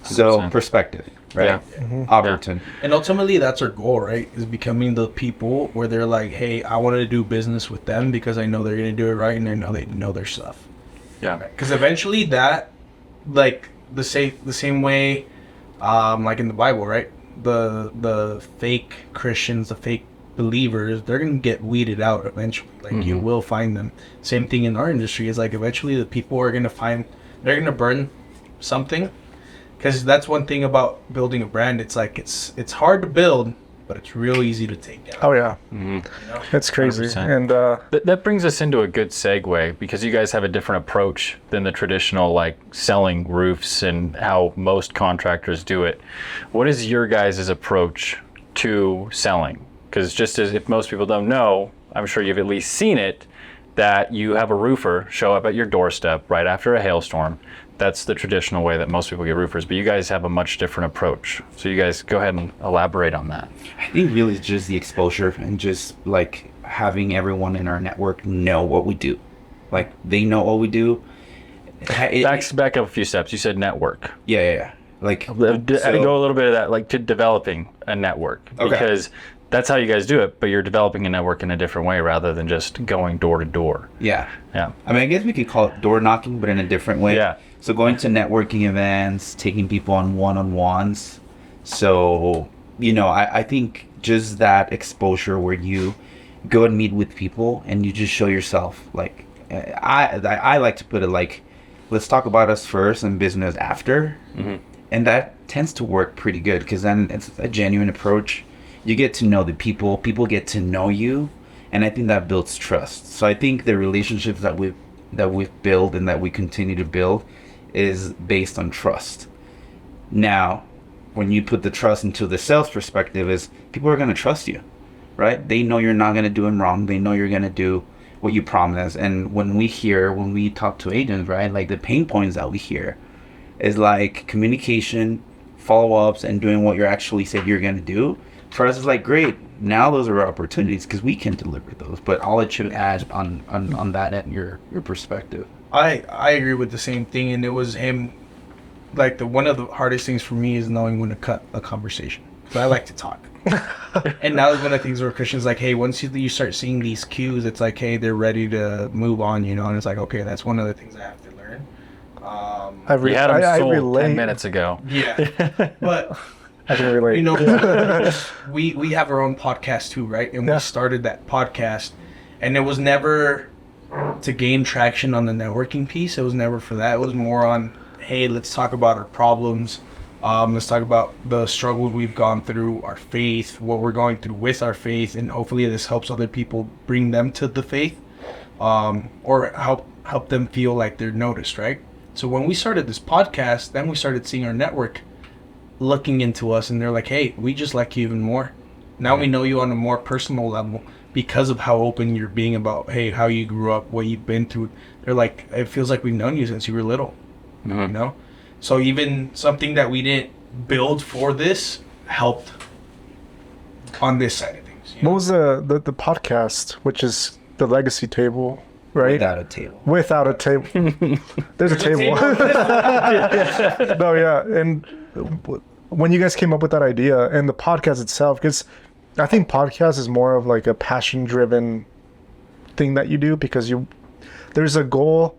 So 100%. Perspective, right? Yeah. Opportunity. And ultimately, that's our goal, right? Is becoming the people where they're like, hey, I want to do business with them because I know they're going to do it right and I know they know their stuff. Yeah. Because eventually that, like the same way, like in the Bible, right? The fake Christians, the fake believers, they're gonna get weeded out eventually. Like you will find them. Same thing in our industry is like eventually the people are gonna they're gonna burn something. Because that's one thing about building a brand. It's like it's hard to build, but it's real easy to take down. Oh yeah, You know? it's crazy. 100%. And That brings us into a good segue because you guys have a different approach than the traditional like selling roofs and how most contractors do it. What is your guys' approach to selling? Because just as if most people don't know, I'm sure you've at least seen it, that you have a roofer show up at your doorstep right after a hailstorm. That's the traditional way that most people get roofers, but you guys have a much different approach. So you guys go ahead and elaborate on that. I think really it's just the exposure and just like having everyone in our network know what we do. Like they know what we do. Back up a few steps. You said network. Yeah. Like Go a little bit of that, like to developing a network, Okay. because that's how you guys do it. But you're developing a network in a different way rather than just going door to door. Yeah. Yeah. I mean, I guess we could call it door knocking, but in a different way. Yeah. So going to networking events, taking people on one-on-ones. So, I think just that exposure where you go and meet with people and you just show yourself. Like, I like to put it like, let's talk about us first and business after. Mm-hmm. And that tends to work pretty good because then it's a genuine approach. You get to know the people get to know you, and I think that builds trust. So I think the relationships that we've built and that we continue to build is based on trust. Now, when you put the trust into the sales perspective, is people are going to trust you, right? They know you're not going to do them wrong. They know you're going to do what you promise. And when we talk to agents, right, like the pain points that we hear is like communication, follow-ups, and doing what you actually said you're going to do. For us, it's like, great, now those are opportunities because we can deliver those. But I'll let you add on that and your perspective. I agree with the same thing, and it was him. Like one of the hardest things for me is knowing when to cut a conversation. But I like to talk, and that was one of the things where Christian's like, hey, once you start seeing these cues, it's like, hey, they're ready to move on, And it's like, okay, that's one of the things I have to learn. You had them sold relate. 10 minutes ago. Yeah, but I can relate. we have our own podcast too, right? And Yeah. we started that podcast, and it was never to gain traction on the networking piece. It was never for that. It was more on, hey, let's talk about our problems. Let's talk about the struggles we've gone through, our faith, what we're going through with our faith, and hopefully this helps other people bring them to the faith, or help them feel like they're noticed, right? So when we started this podcast, then we started seeing our network looking into us, and they're like, hey, we just like you even more. Now we know you on a more personal level because of how open you're being about, hey, how you grew up, what you've been through. They're like, it feels like we've known you since you were little, So even something that we didn't build for this helped on this side of things. What was the podcast, which is the legacy table, right? Without a table. Without a table. There's a table. No, yeah. And when you guys came up with that idea and the podcast itself, because I think podcast is more of like a passion-driven thing that you do, because there's a goal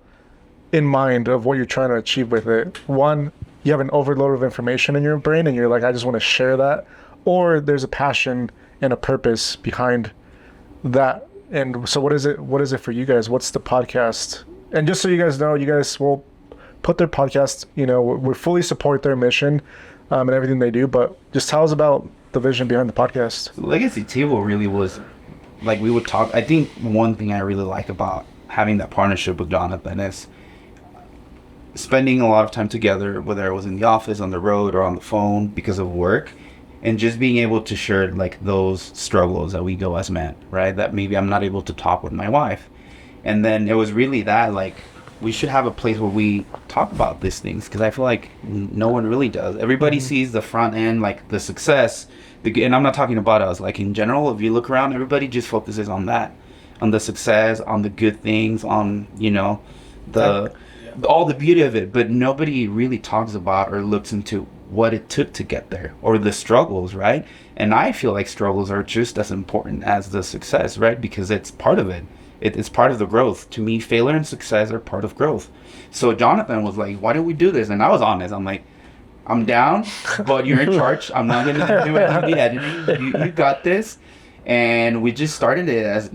in mind of what you're trying to achieve with it. One, you have an overload of information in your brain and you're like, I just want to share that. Or there's a passion and a purpose behind that. And so what is it for you guys? What's the podcast? And just so you guys know, you guys will put their podcast, we fully support their mission and everything they do, but just tell us about the vision behind the podcast. The Legacy Table really was, like, we would talk. I think one thing I really like about having that partnership with Jonathan is spending a lot of time together, whether it was in the office, on the road, or on the phone because of work, and just being able to share like those struggles that we go as men, right? That maybe I'm not able to talk with my wife. And then it was really that, like, we should have a place where we talk about these things, because I feel like no one really does. Everybody sees the front end, like the success, and I'm not talking about us, like in general, if you look around, everybody just focuses on that, on the success, on the good things, on, all the beauty of it, but nobody really talks about or looks into what it took to get there, or the struggles, right? And I feel like struggles are just as important as the success, right? Because it's part of it. It's part of the growth. To me, failure and success are part of growth. So Jonathan was like, why don't we do this? And I was honest. I'm like, I'm down, but you're in charge. I'm not going to do any of the editing. You got this. And we just started it as,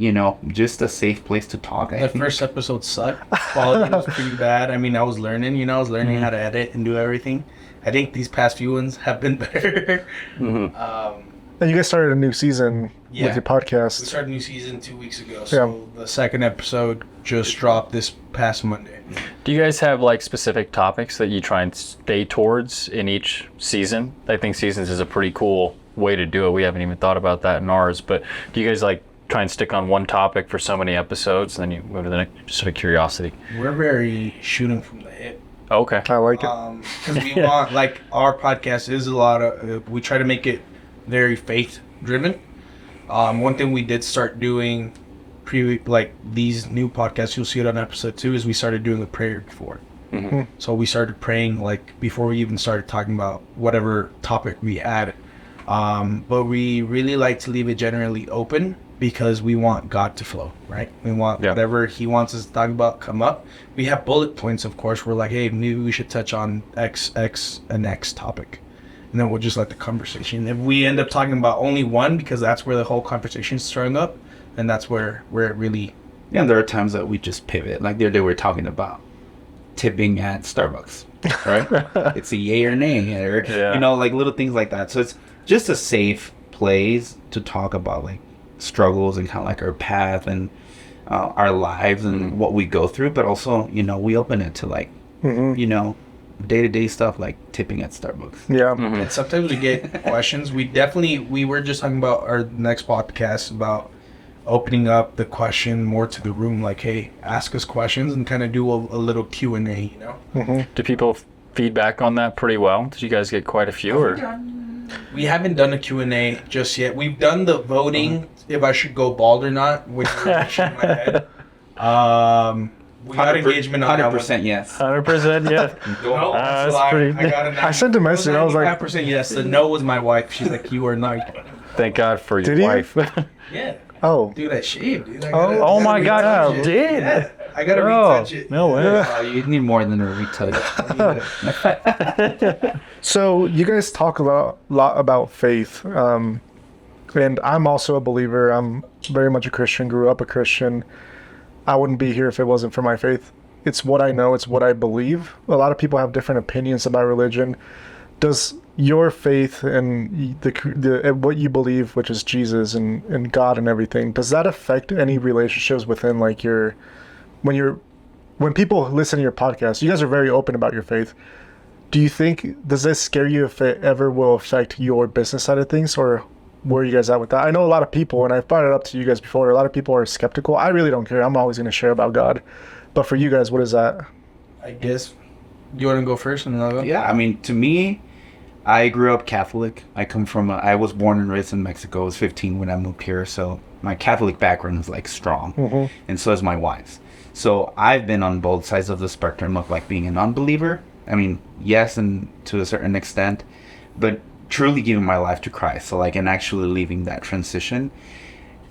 just a safe place to talk. The first episode sucked. Quality was pretty bad. I mean, I was learning, how to edit and do everything. I think these past few ones have been better. And you guys started a new season with your podcast. We started a new season 2 weeks ago. So the second episode just dropped this past Monday. Do you guys have like specific topics that you try and stay towards in each season? I think seasons is a pretty cool way to do it. We haven't even thought about that in ours, but do you guys like try and stick on one topic for so many episodes and then you go to the next, just out of curiosity? We're very shooting from the hip. Okay. I like it. Because we want, like, our podcast is a lot of, we try to make it very faith driven. One thing we did start doing these new podcasts, you'll see it on episode 2, is we started doing a prayer before. So we started praying like before we even started talking about whatever topic we had. But we really like to leave it generally open because we want God to flow, right? We want whatever he wants us to talk about come up. We have bullet points, of course. We're like, hey, maybe we should touch on X, and X topic. And then we'll just let the conversation. If we end up talking about only one, because that's where the whole conversation's starting up, and that's where it really... Yeah, and there are times that we just pivot. Like the other day we were talking about tipping at Starbucks, right? It's a yay or nay, or, like little things like that. So it's just a safe place to talk about like struggles and kind of like our path and our lives and what we go through, but also, we open it to like, day-to-day stuff like tipping at Starbucks. And sometimes we get questions. We were just talking about our next podcast about opening up the question more to the room, like, hey, ask us questions and kind of do a little Q&A, Do people feedback on that pretty well? Did you guys get quite a few? Or we haven't done a Q&A just yet. We've done the voting if I should go bald or not, which is in my head. We got engagement on 100% yes. 100% yes. No, that's pretty... I sent a message. I was like, 5% yes. The no was my wife. She's like, you are not. Thank God for your Did he? wife. Yeah. Oh. Dude, I shaved, dude. Oh my God, you did? Yeah. I gotta retouch it. No way. You need more than a retouch. So you guys talk a lot about faith, and I'm also a believer. I'm very much a Christian, grew up a Christian. I wouldn't be here if it wasn't for my faith. It's what I know, it's what I believe. A lot of people have different opinions about religion. Does your faith and the what you believe, which is Jesus and God and everything, does that affect any relationships within like when people listen to your podcast? You guys are very open about your faith. Do you think, does this scare you if it ever will affect your business side of things, or where are you guys at with that? I know a lot of people, and I've brought it up to you guys before, a lot of people are skeptical. I really don't care. I'm always going to share about God. But for you guys, what is that? I guess You want to go first and I'll go? Yeah, I mean, to me, I grew up Catholic. I was born and raised in Mexico. I was 15 when I moved here, so my Catholic background is like strong, and so is my wife's. So I've been on both sides of the spectrum of like being an unbeliever. I mean, yes, and to a certain extent, but truly giving my life to Christ. So like, and actually leaving that transition.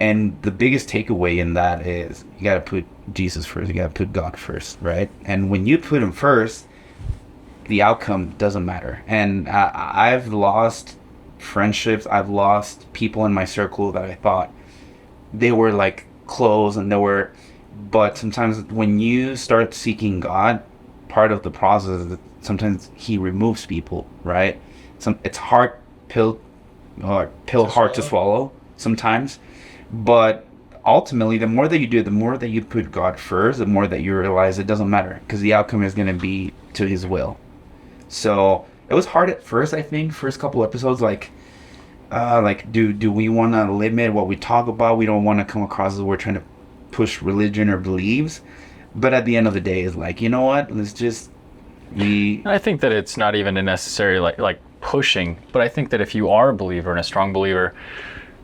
And the biggest takeaway in that is you got to put Jesus first. You got to put God first, right? And when you put him first, the outcome doesn't matter. And I've lost friendships. I've lost people in my circle that I thought they were like close and but sometimes when you start seeking God, part of the process is that sometimes he removes people, right? It's hard pill hard to swallow sometimes. But ultimately, the more that you do, the more that you put God first, the more that you realize it doesn't matter because the outcome is going to be to his will. So it was hard at first, I think, first couple episodes, like do we want to limit what we talk about? We don't want to come across as we're trying to push religion or beliefs. But at the end of the day, it's like, you know what? Let's just I think that it's not even a necessary like pushing, but I think that if you are a believer and a strong believer,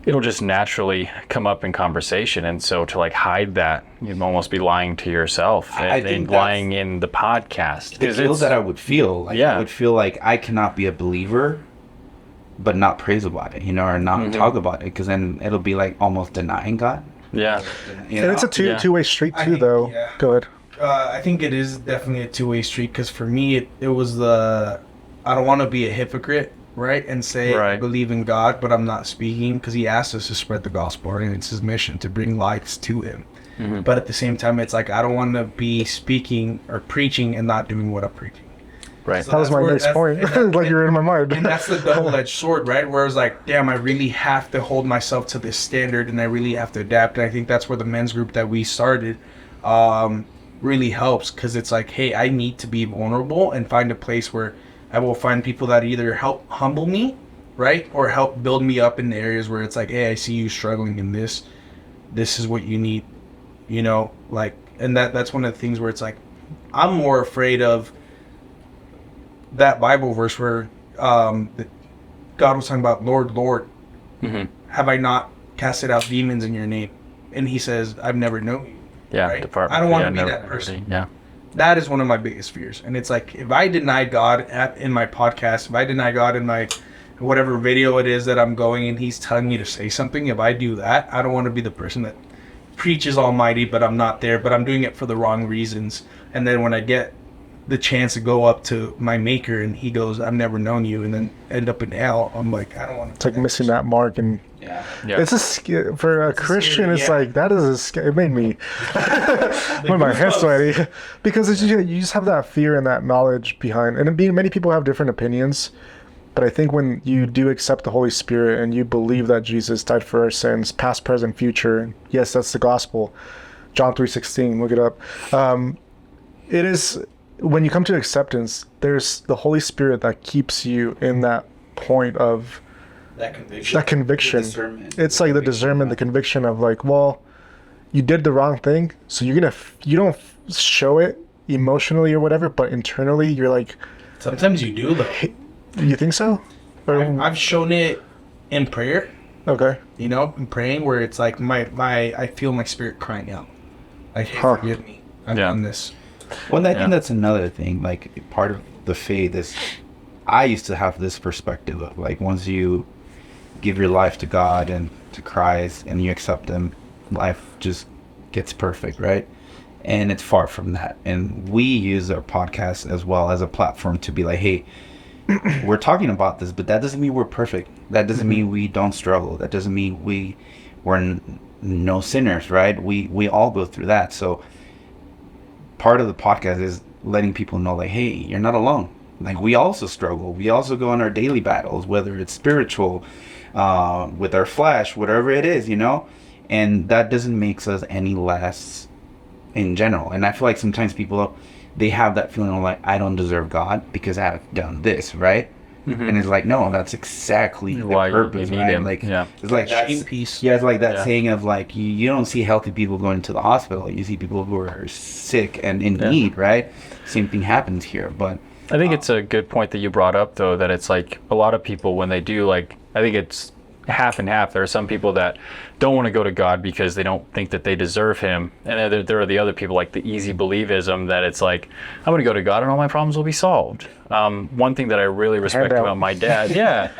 it'll just naturally come up in conversation. And so to like hide that, you'd almost be lying to yourself and lying in the podcast. The guilt that I would feel. I would feel like I cannot be a believer, but not praise about it, or not talk about it, because then it'll be like almost denying God. Yeah. And it's a two-way street too, though. Yeah. Go ahead. I think it is definitely a two-way street, because for me, it was I don't want to be a hypocrite. Right, and say I believe in God, but I'm not speaking, because he asked us to spread the gospel, and it's his mission to bring lives to him. But at the same time, it's like I don't want to be speaking or preaching and not doing what I'm preaching. Right. So that was my next point. Like you're in my mind. And that's the double-edged sword, right? Where it's like, damn, I really have to hold myself to this standard, and I really have to adapt. And I think that's where the men's group that we started really helps, because it's like, hey, I need to be vulnerable and find a place where I will find people that either help humble me, right? Or help build me up in the areas where it's like, hey, I see you struggling in this. This is what you need, like, and that's one of the things where it's like, I'm more afraid of that Bible verse where God was talking about, Lord, Lord, have I not casted out demons in your name? And he says, I've never known you. Yeah, right? I don't want to be that person. Yeah. That is one of my biggest fears. And it's like, if I deny God in my podcast, if I deny God in my whatever video it is that I'm going and he's telling me to say something, if I do that, I don't want to be the person that preaches almighty, but I'm not there, but I'm doing it for the wrong reasons. And then when I get the chance to go up to my maker and he goes, I've never known you, and then end up in hell, I'm like, I don't want to. It's like missing that mark. And it's for a Christian, scary, it's like, that is it made me made my head sweaty, because it's you just have that fear and that knowledge behind, and many people have different opinions, but I think when you do accept the Holy Spirit and you believe that Jesus died for our sins, past, present, future, and yes, that's the gospel, John 3:16, look it up. It is, when you come to acceptance, there's the Holy Spirit that keeps you in that point of that conviction. It's like the discernment, the conviction of like, well, you did the wrong thing, so you don't show it emotionally or whatever, but internally you're like, sometimes you do, though. You think so? I've shown it in prayer. Okay. In praying, where it's like I feel my spirit crying out, like, hey, forgive me, I've done this. Well, I think that's another thing. Like, part of the faith is, I used to have this perspective of like, once you give your life to God and to Christ and you accept him, life just gets perfect, right? And it's far from that. And we use our podcast as well as a platform to be like, hey, we're talking about this, but that doesn't mean we're perfect. That doesn't mean we don't struggle. That doesn't mean we're no sinners, right? We all go through that. So part of the podcast is letting people know, like, hey, you're not alone. Like, we also struggle. We also go on our daily battles, whether it's spiritual, with our flesh, whatever it is, and that doesn't make us any less in general. And I feel like sometimes people, they have that feeling of like, I don't deserve God because I've done this, right? And it's like, no, that's exactly Why the purpose, you need right? him. Like, Yeah. it's like that Shame piece. Yeah, it's like that Yeah. saying of like, you don't see healthy people going to the hospital. You see people who are sick and in Yeah. need, right? Same thing happens here, but I think it's a good point that you brought up, though, that it's like a lot of people, when they do, like, I think it's half and half. There are some people that don't want to go to God because they don't think that they deserve him. And then there are the other people, like the easy believism, that it's like, I'm going to go to God and all my problems will be solved. One thing that I really respect Handout. about my dad, yeah,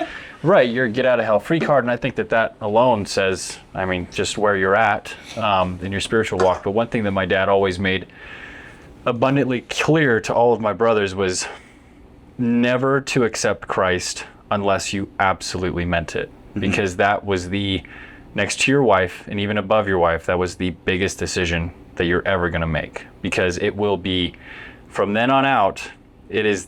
right, your get out of hell free card. And I think that alone says, I mean, just where you're at in your spiritual walk. But one thing that my dad always made abundantly clear to all of my brothers was never to accept Christ unless you absolutely meant it. Because that was the, next to your wife and even above your wife, that was the biggest decision that you're ever going to make. Because it will be, from then on out, it's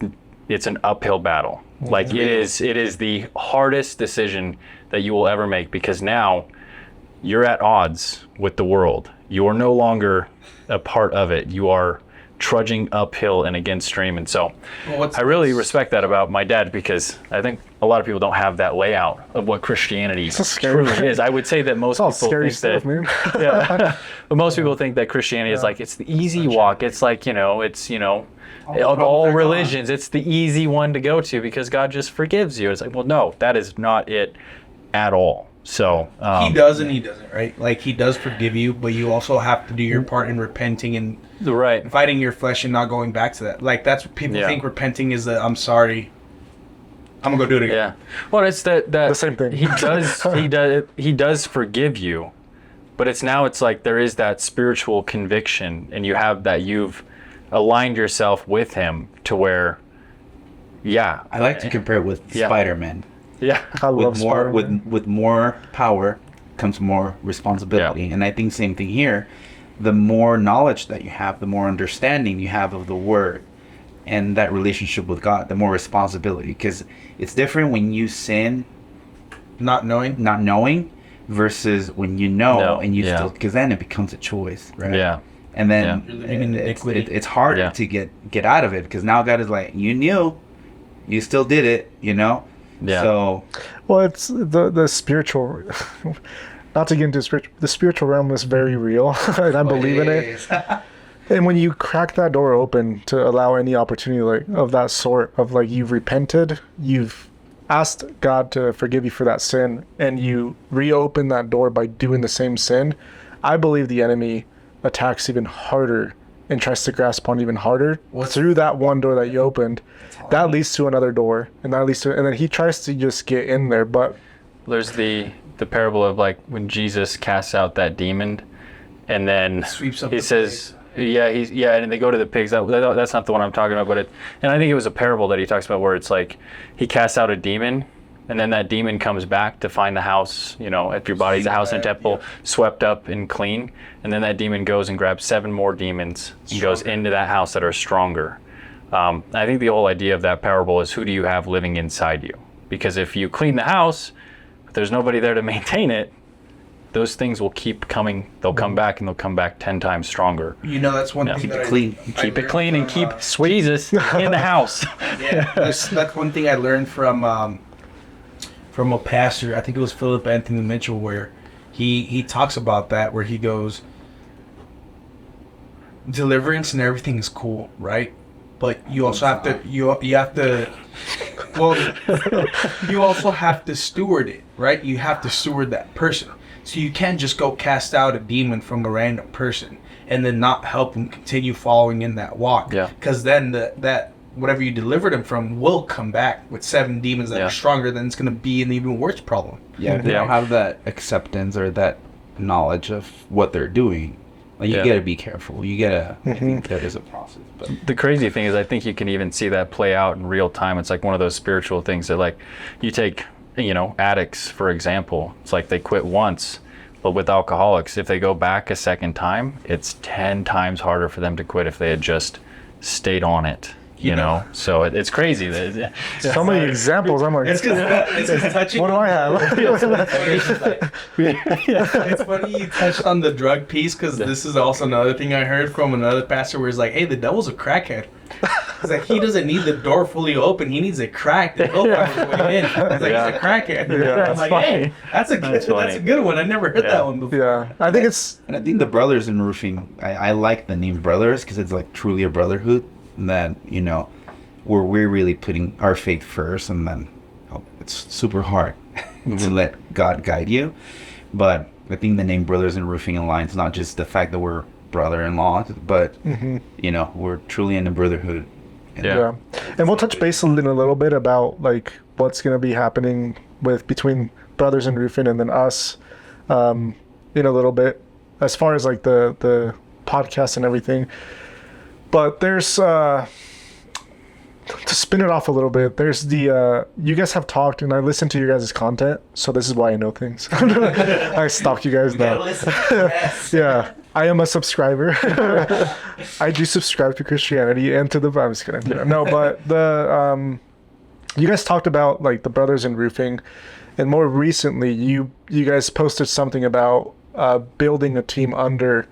an uphill battle. Like it is the hardest decision that you will ever make, because now you're at odds with the world. You're no longer a part of it. You are trudging uphill and against stream. And so I really respect that about my dad, because I think a lot of people don't have that layout of what Christianity scary. truly is. I would say that most It's all people scary think stuff, man. yeah, but most people think that Christianity is like, it's the easy walk. It's like, of all religions, it's the easy one to go to because God just forgives you. It's like, well, no, that is not it at all. So He does and he doesn't, right? Like, he does forgive you, but you also have to do your part in repenting and right. fighting your flesh and not going back to that. Like, that's what people Yeah. think repenting is, that I'm sorry, I'm gonna go do it again. Yeah. Well, it's that The same thing. he does forgive you, but it's like there is that spiritual conviction, and you have that, you've aligned yourself with him to where, yeah. I like to compare it with Yeah. Spider-Man. Yeah. I love With more Spider-Man. with more power comes more responsibility, and I think same thing here. The more knowledge that you have, the more understanding you have of the Word and that relationship with God, the more responsibility. Because it's different when you sin Not knowing. not knowing versus when you know No, and you yeah. still, because then it becomes a choice, right? Yeah. And then Yeah. You're living in iniquity. it's harder Yeah. to get out of it, because now God is like, you knew, you still did it, Yeah. So Well, it's the spiritual. Not to get into the spiritual realm is very real, and I believe in it. And when you crack that door open to allow any opportunity like of that sort, of like you've repented, you've asked God to forgive you for that sin, and you reopen that door by doing the same sin, I believe the enemy attacks even harder and tries to grasp on even harder through that one door that you opened. That leads to another door, and that leads to, and then he tries to just get in there. But There's the parable of like when Jesus casts out that demon, and then Sweeps up he the says, and they go to the pigs. That's not the one I'm talking about, and I think it was a parable that he talks about where it's like he casts out a demon, and then that demon comes back to find the house. If your body's a house and a temple, swept up and clean, and then that demon goes and grabs 7 more demons and goes into that house that are stronger. I think the whole idea of that parable is, who do you have living inside you? Because if you clean the house, but there's nobody there to maintain it, those things will keep coming. They'll come back, and they'll come back 10 times stronger. That's one Yeah. thing keep that it I- clean. Keep it clean and keep Jesus in the house. Yeah, that's one thing I learned from a pastor. I think it was Philip Anthony Mitchell, where he talks about that, where he goes, deliverance and everything is cool, right? But you also have to you have to you also have to steward it, right? You have to steward that person. So you can't just go cast out a demon from a random person and then not help them continue following in that walk. Yeah. Because then that whatever you delivered them from will come back with 7 demons that Yeah. are stronger. Then it's going to be an even worse problem. Yeah, if they Yeah. don't have that acceptance or that knowledge of what they're doing, like, you Yeah. gotta be careful. You gotta. I think that is a process. But The crazy thing is, I think you can even see that play out in real time. It's like one of those spiritual things that, like, you take, addicts, for example. It's like they quit once, but with alcoholics, if they go back a second time, it's 10 times harder for them to quit if they had just stayed on it. So it's crazy. so many examples. I'm like, It's because touching. what do I have? It's funny you touched on the drug piece, because this is also another thing I heard from another pastor where he's like, hey, the devil's a crackhead. He's like, he doesn't need the door fully open. He needs it cracked. And he'll find his way in. He's like, he's a crackhead. Yeah, I'm like, hey, that's a good one. I never heard that one before. Yeah, I think it's. And I think the brothers in roofing, I like the name brothers because it's like truly a brotherhood. And that, you know, where we're really putting our faith first, and then it's super hard to let God guide you. But I think the name Brothers in Roofing aligns not just the fact that we're brother-in-law, but you know, we're truly in a brotherhood. And Yeah. And we'll touch base in a little bit about like what's going to be happening between Brothers in Roofing and then us in a little bit, as far as like the podcast and everything. But there's to spin it off a little bit, there's the you guys have talked, and I listen to your guys' content, so this is why I know things. I stalk you guys now. Yeah, I am a subscriber. I do subscribe to Christianity and to the. I'm just kidding. No, but the you guys talked about like the Brothers in Roofing, and more recently, you guys posted something about building a team under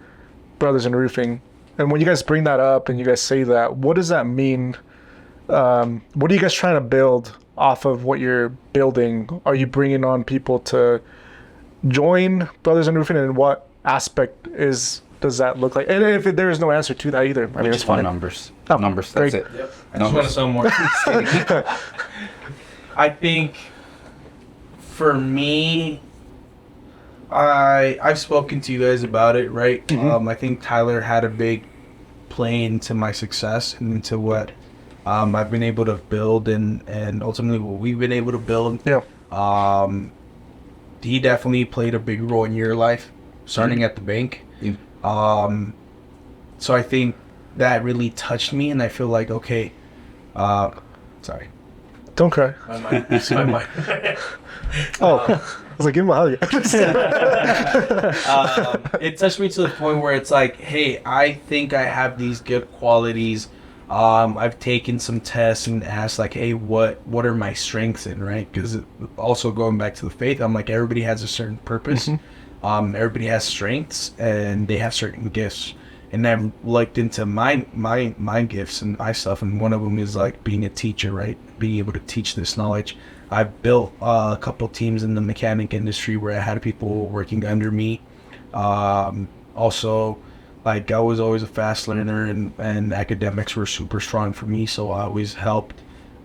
Brothers in Roofing. And when you guys bring that up and you guys say that, what does that mean? What are you guys trying to build off of what you're building? Are you bringing on people to join Brothers in Roofing, and what aspect does that look like? And if there is no answer to that either, I mean, it's fine. Numbers. Oh, Numbers. That's great. it. Yep. I just want to sell more. I think for me, I've spoken to you guys about it, right? I think Tyler had a big play into my success and into what I've been able to build and ultimately what we've been able to build. Yeah. He definitely played a big role in your life, starting at the bank. Yeah. So I think that really touched me, and I feel like, okay, sorry. Don't cry. My mind. Oh, I was like, give him a hug. It touched me to the point where it's like, hey, I think I have these good qualities. I've taken some tests and asked like, hey, what are my strengths in, right? Because also going back to the faith, I'm like, everybody has a certain purpose. Everybody has strengths and they have certain gifts. And I've looked into my gifts and my stuff, and one of them is like being a teacher, right? Being able to teach this knowledge. I've built a couple teams in the mechanic industry where I had people working under me. Also, like I was always a fast learner, and academics were super strong for me, so I always helped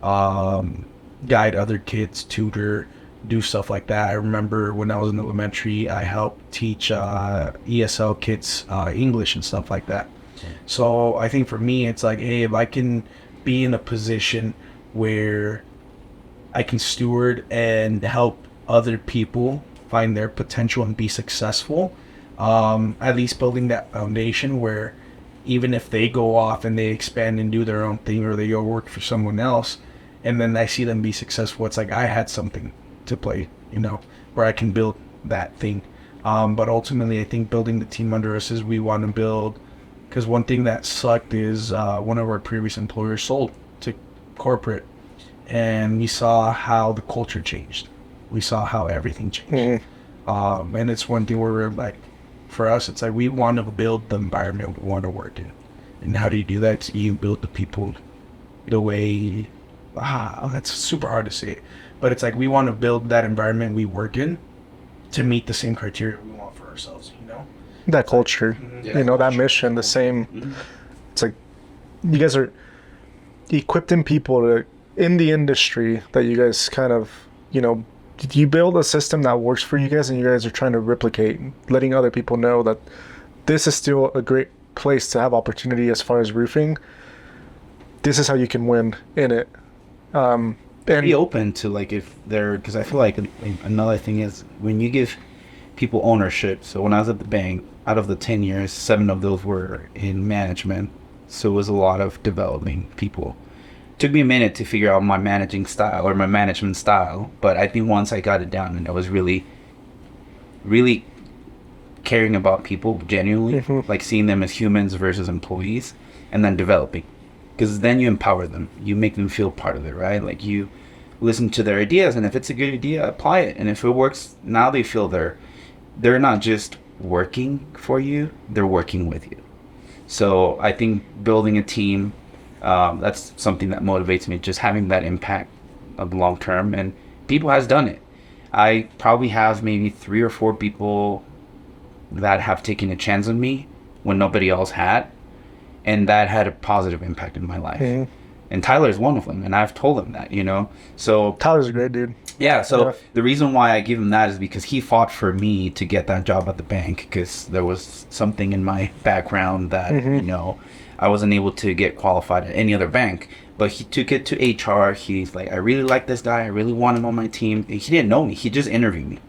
guide other kids, tutor, do stuff like that. I remember when I was in elementary, I helped teach ESL kids English and stuff like that. So I think for me, it's like, hey, if I can be in a position where I can steward and help other people find their potential and be successful, at least building that foundation where even if they go off and they expand and do their own thing, or they go work for someone else, and then I see them be successful, it's like I had something to play, you know, where I can build that thing. But ultimately, I think building the team under us is we want to build, because one thing that sucked is one of our previous employers sold to corporate, and we saw how the culture changed. We saw how everything changed. And it's one thing where we're like, for us, it's like we want to build the environment we want to work in. And how do you do that? So you build the people the way, that's super hard to say. But it's like we want to build that environment we work in to meet the same criteria we want for ourselves, you know? That culture, Yeah, you know, that culture. mission, the same. It's like you guys are equipping people in the industry that you guys kind of, you know, you build a system that works for you guys, and you guys are trying to replicate, letting other people know that this is still a great place to have opportunity as far as roofing. This is how you can win in it. And Be open to like if they're, because I feel like another thing is when you give people ownership. So when I was at the bank, out of the 10 years, 7 of those were in management. So it was a lot of developing people. Took me a minute to figure out my managing style or my management style, but I think once I got it down, and I was really caring about people genuinely, like seeing them as humans versus employees, and then developing, because then you empower them, you make them feel part of it, right? Like you listen to their ideas, and if it's a good idea, apply it, and if it works, now they feel they're not just working for you, they're working with you. So I think building a team That's something that motivates me, just having that impact of the long term. And people has done it. I probably have maybe 3 or 4 people that have taken a chance on me when nobody else had, and that had a positive impact in my life. Mhm. And Tyler is one of them, and I've told him that, So Tyler's a great dude. yeah, so Yeah. the reason why I give him that is because he fought for me to get that job at the bank, because there was something in my background that, I wasn't able to get qualified at any other bank. But he took it to HR. He's like, I really like this guy. I really want him on my team. And he didn't know me. He just interviewed me.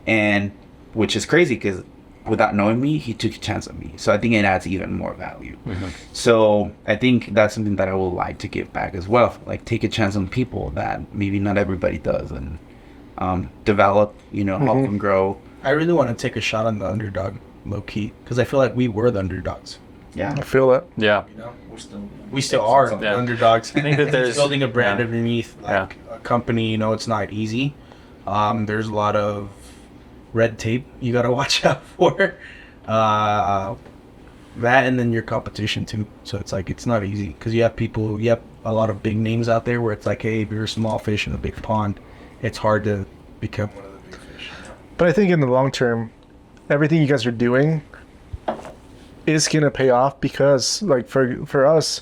And which is crazy because without knowing me, he took a chance on me. So I think it adds even more value. So I think that's something that I would like to give back as well. Like take a chance on people that maybe not everybody does, and develop, help them grow. I really want to take a shot on the underdog, low key, because I feel like we were the underdogs. Yeah. I feel that. Yeah. We still are Yeah. the underdogs. I think that there's building a brand yeah. underneath like a company. It's not easy. There's a lot of red tape you got to watch out for. That and then your competition too. So it's like it's not easy because you have a lot of big names out there where it's like, hey, if you're a small fish in a big pond, it's hard to become one of the big fish. But I think in the long term, everything you guys are doing is gonna pay off because, like, for us,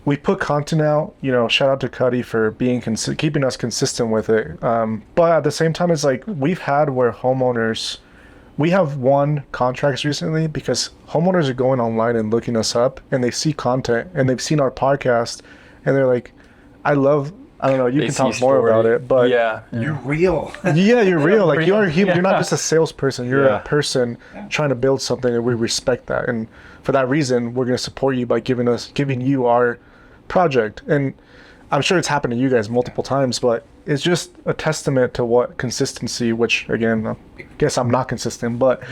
we put content out. Shout out to Cuddy for being keeping us consistent with it. But at the same time, it's like we've had where homeowners, we have won contracts recently because homeowners are going online and looking us up, and they see content and they've seen our podcast, and they're like, I don't know. You They can see talk more story. about it, but yeah. You're real. yeah, you're real. Like Real. you're not just a salesperson. You're Yeah. a person trying to build something, and we respect that. And for that reason, we're going to support you by giving you our project. And I'm sure it's happened to you guys multiple times, but it's just a testament to what consistency. Which again, I guess I'm not consistent, but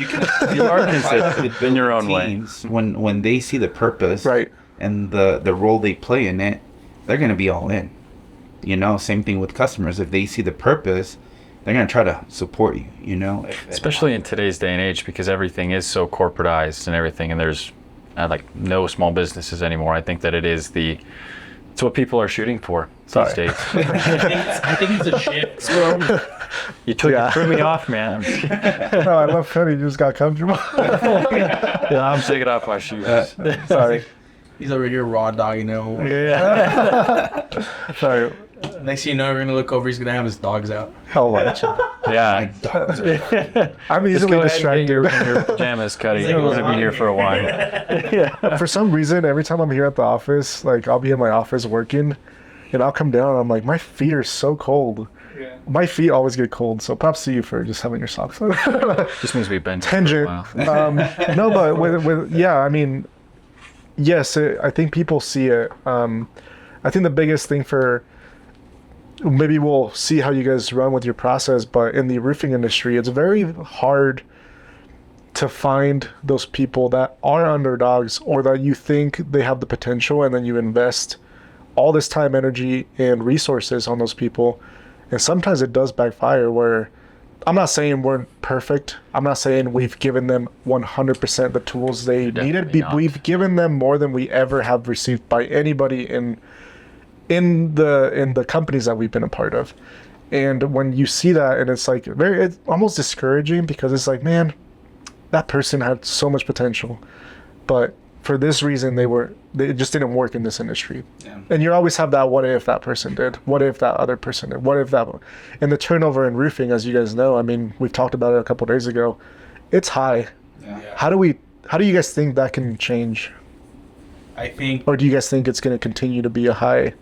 You are consistent in your own way. When they see the purpose, right. and the role they play in it, they're gonna be all in. Same thing with customers. If they see the purpose, they're gonna try to support you. Especially in today's day and age, because everything is so corporatized and everything, and there's like no small businesses anymore. I think that it's what people are shooting for these days. I think it's a shift. You Yeah. threw me off, man. No, I love Cuddy. You just got comfortable. Yeah, I'm taking off my shoes. Sorry. He's over here raw dog, Yeah. Sorry. Next thing you know, we're gonna look over. He's gonna have his dogs out. Hell, Yeah. I'm Just easily go ahead and get distracted. your pajamas, Cuddy. He's like, We're gonna be here for a while. Yeah. For some reason, every time I'm here at the office, like I'll be in my office working, and I'll come down and I'm like, my feet are so cold. Yeah. My feet always get cold, so props to you for just having your socks on. Just means we've been Tangent. No, but with yeah, I mean, yes, I think people see it. I think the biggest thing maybe we'll see how you guys run with your process, but in the roofing industry, it's very hard to find those people that are underdogs or that you think they have the potential, and then you invest all this time, energy, and resources on those people. And sometimes it does backfire where I'm not saying we're perfect. I'm not saying we've given them 100% the tools they needed. Definitely not. We've given them more than we ever have received by anybody in the companies that we've been a part of. And when you see that, and it's like it's almost discouraging because it's like, man, that person had so much potential, but for this reason they just didn't work in this industry. Yeah. And you always have that, what if that person did? What if that other person did? What if that? And the turnover in roofing, as you guys know, I mean, we've talked about it a couple of days ago, it's high. Yeah. How do you guys think that can change? I think Or do you guys think it's going to continue to be a high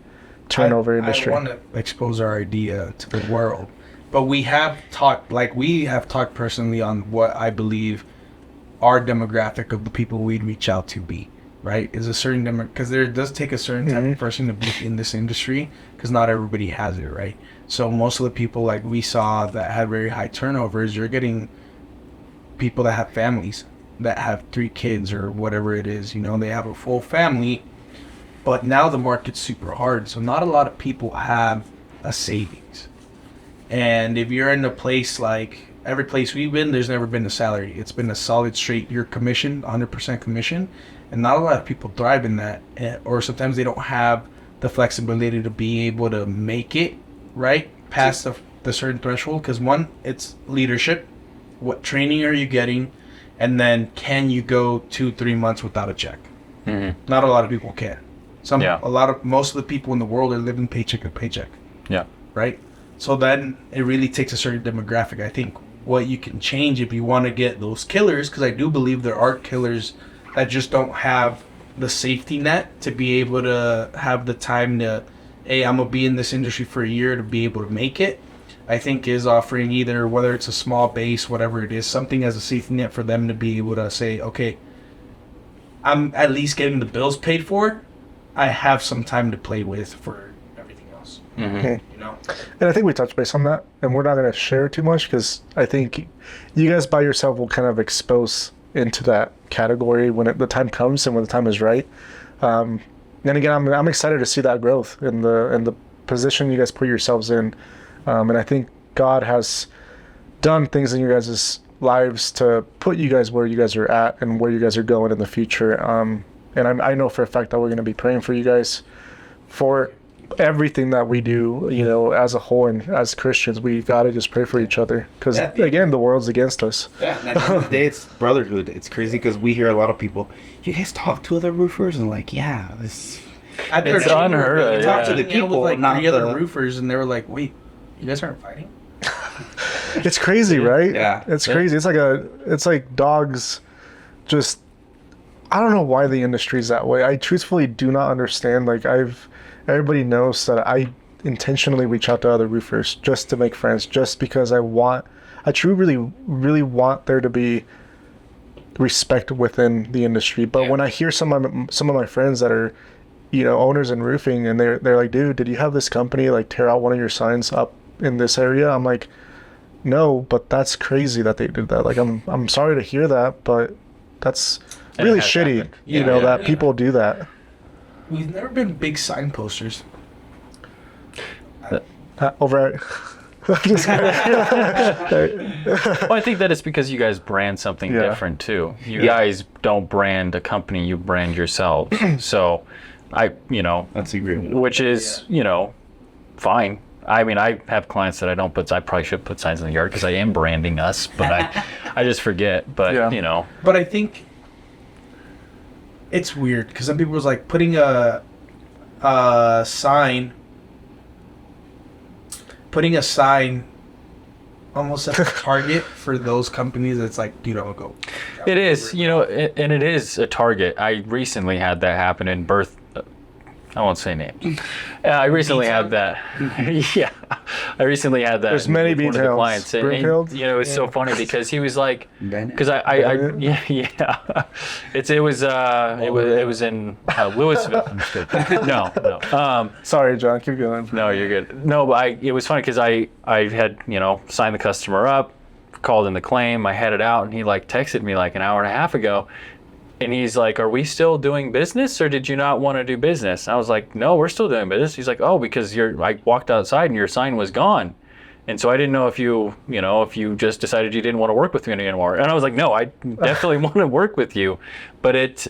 turnover industry? I want to expose our idea to the world, but we have talked personally on what I believe our demographic of the people we'd reach out to be, right? Is a certain because there does take a certain type of person to be in this industry, because not everybody has it, right? So most of the people like we saw that had very high turnovers, you're getting people that have families, that have 3 kids or whatever it is, they have a full family. But now the market's super hard, so not a lot of people have a savings. And if you're in a place like every place we've been, there's never been a salary. It's been a solid straight, you're commission, 100% commission. And not a lot of people thrive in that. Or sometimes they don't have the flexibility to be able to make it, right, past the certain threshold. Because one, it's leadership. What training are you getting? And then can you go 2-3 months without a check? Mm-hmm. Not a lot of people can. Most of the people in the world are living paycheck to paycheck. Yeah. Right? So then it really takes a certain demographic. I think what you can change if you want to get those killers, because I do believe there are killers that just don't have the safety net to be able to have the time to, hey, I'm going to be in this industry for a year to be able to make it. I think is offering either, whether it's a small base, whatever it is, something as a safety net for them to be able to say, okay, I'm at least getting the bills paid for. I have some time to play with for everything else. Mm-hmm. You know? And I think we touched base on that, and we're not going to share too much because I think you guys by yourself will kind of expose into that category when the time comes and when the time is right. And again, I'm excited to see that growth in the position you guys put yourselves in. And I think God has done things in your guys' lives to put you guys where you guys are at and where you guys are going in the future. And I know for a fact that we're going to be praying for you guys for everything that we do, you know, as a whole, and as Christians, we got to just pray for each other because, again, the world's against us. Yeah, and at the end of the day, it's brotherhood. It's crazy because we hear a lot of people, you guys talk to other roofers? And like, yeah, this... It's unheard of. You talk to the people, with like not 3 other the... roofers, and they were like, wait, you guys aren't fighting? It's crazy, right? Yeah. It's crazy. It's like dogs just, I don't know why the industry's that way. I truthfully do not understand. Like everybody knows that I intentionally reach out to other roofers just to make friends, just because I truly, really want there to be respect within the industry. But when I hear some of my friends that are, you know, owners in roofing, and they're like, dude, did you have this company like tear out one of your signs up in this area? I'm like, no, but that's crazy that they did that. Like, I'm sorry to hear that, but that's really shitty, happened. you know, that people do that. We've never been big sign posters. Over at... Well, I think that it's because you guys brand something different too. You guys don't brand a company, you brand yourselves. So That's agreement. which is, fine. I mean, I have clients that I probably should put signs in the yard because I am branding us, but I just forget. But, But I think it's weird because some people was like putting a sign almost at the target for those companies. It's like, dude, I'm gonna go. It is, and it is a target. I recently had that happen in birth. I won't say names. I recently had that. Yeah, I recently had that. There's many with one of the details. clients. And, it's so funny because he was like, because it was in Louisville. I'm just kidding. No. Sorry, John, keep going. No, you're good. No, but it was funny because I had, signed the customer up, called in the claim, I had it out, and he texted me an hour and a half ago. And he's like, are we still doing business or did you not want to do business? I was like, no, we're still doing business. He's like, oh, because I walked outside and your sign was gone. And so I didn't know if if you just decided you didn't want to work with me anymore. And I was like, no, I definitely want to work with you. But it's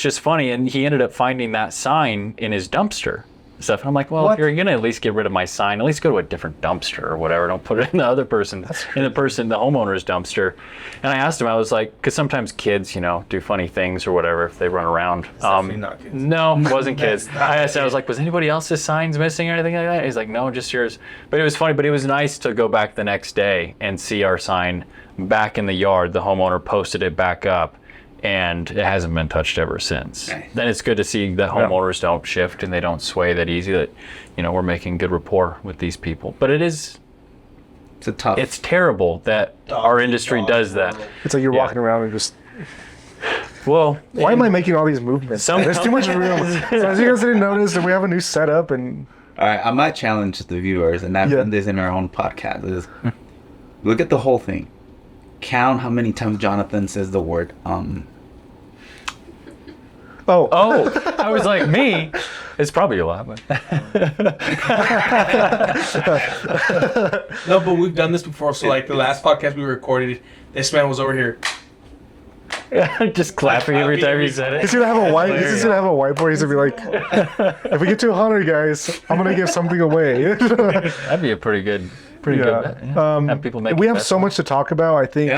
just funny. And he ended up finding that sign in his dumpster stuff. And I'm like, well, if you're going to at least get rid of my sign, at least go to a different dumpster or whatever. Don't put it in the other person, the homeowner's dumpster. And I asked him, I was like, because sometimes kids, do funny things or whatever if they run around. Definitely not kids. No, it wasn't kids. I asked him, I was like, was anybody else's signs missing or anything like that? He's like, no, just yours. But it was funny, but it was nice to go back the next day and see our sign back in the yard. The homeowner posted it back up. And it hasn't been touched ever since. Nice. Then it's good to see that homeowners don't shift and they don't sway that easy, that, we're making good rapport with these people. But it's terrible that our industry does that. It's like you're walking around and just... Well... Why am I making all these movements? There's too much room. As you guys didn't notice, and we have a new setup and... All right, I might challenge the viewers, and I've done this in our own podcast, look at the whole thing. Count how many times Jonathan says the word Oh, I was like, me? It's probably a lot, but No, but we've done this before. So like the last podcast we recorded, this man was over here. just clapping every time you said He's it. gonna have a white. He's just gonna have a whiteboard. He's gonna be like, if we get to 100, guys, I'm gonna give something away. That'd be a pretty good bet. Yeah. Have people make we it have best so one. much to talk about. I think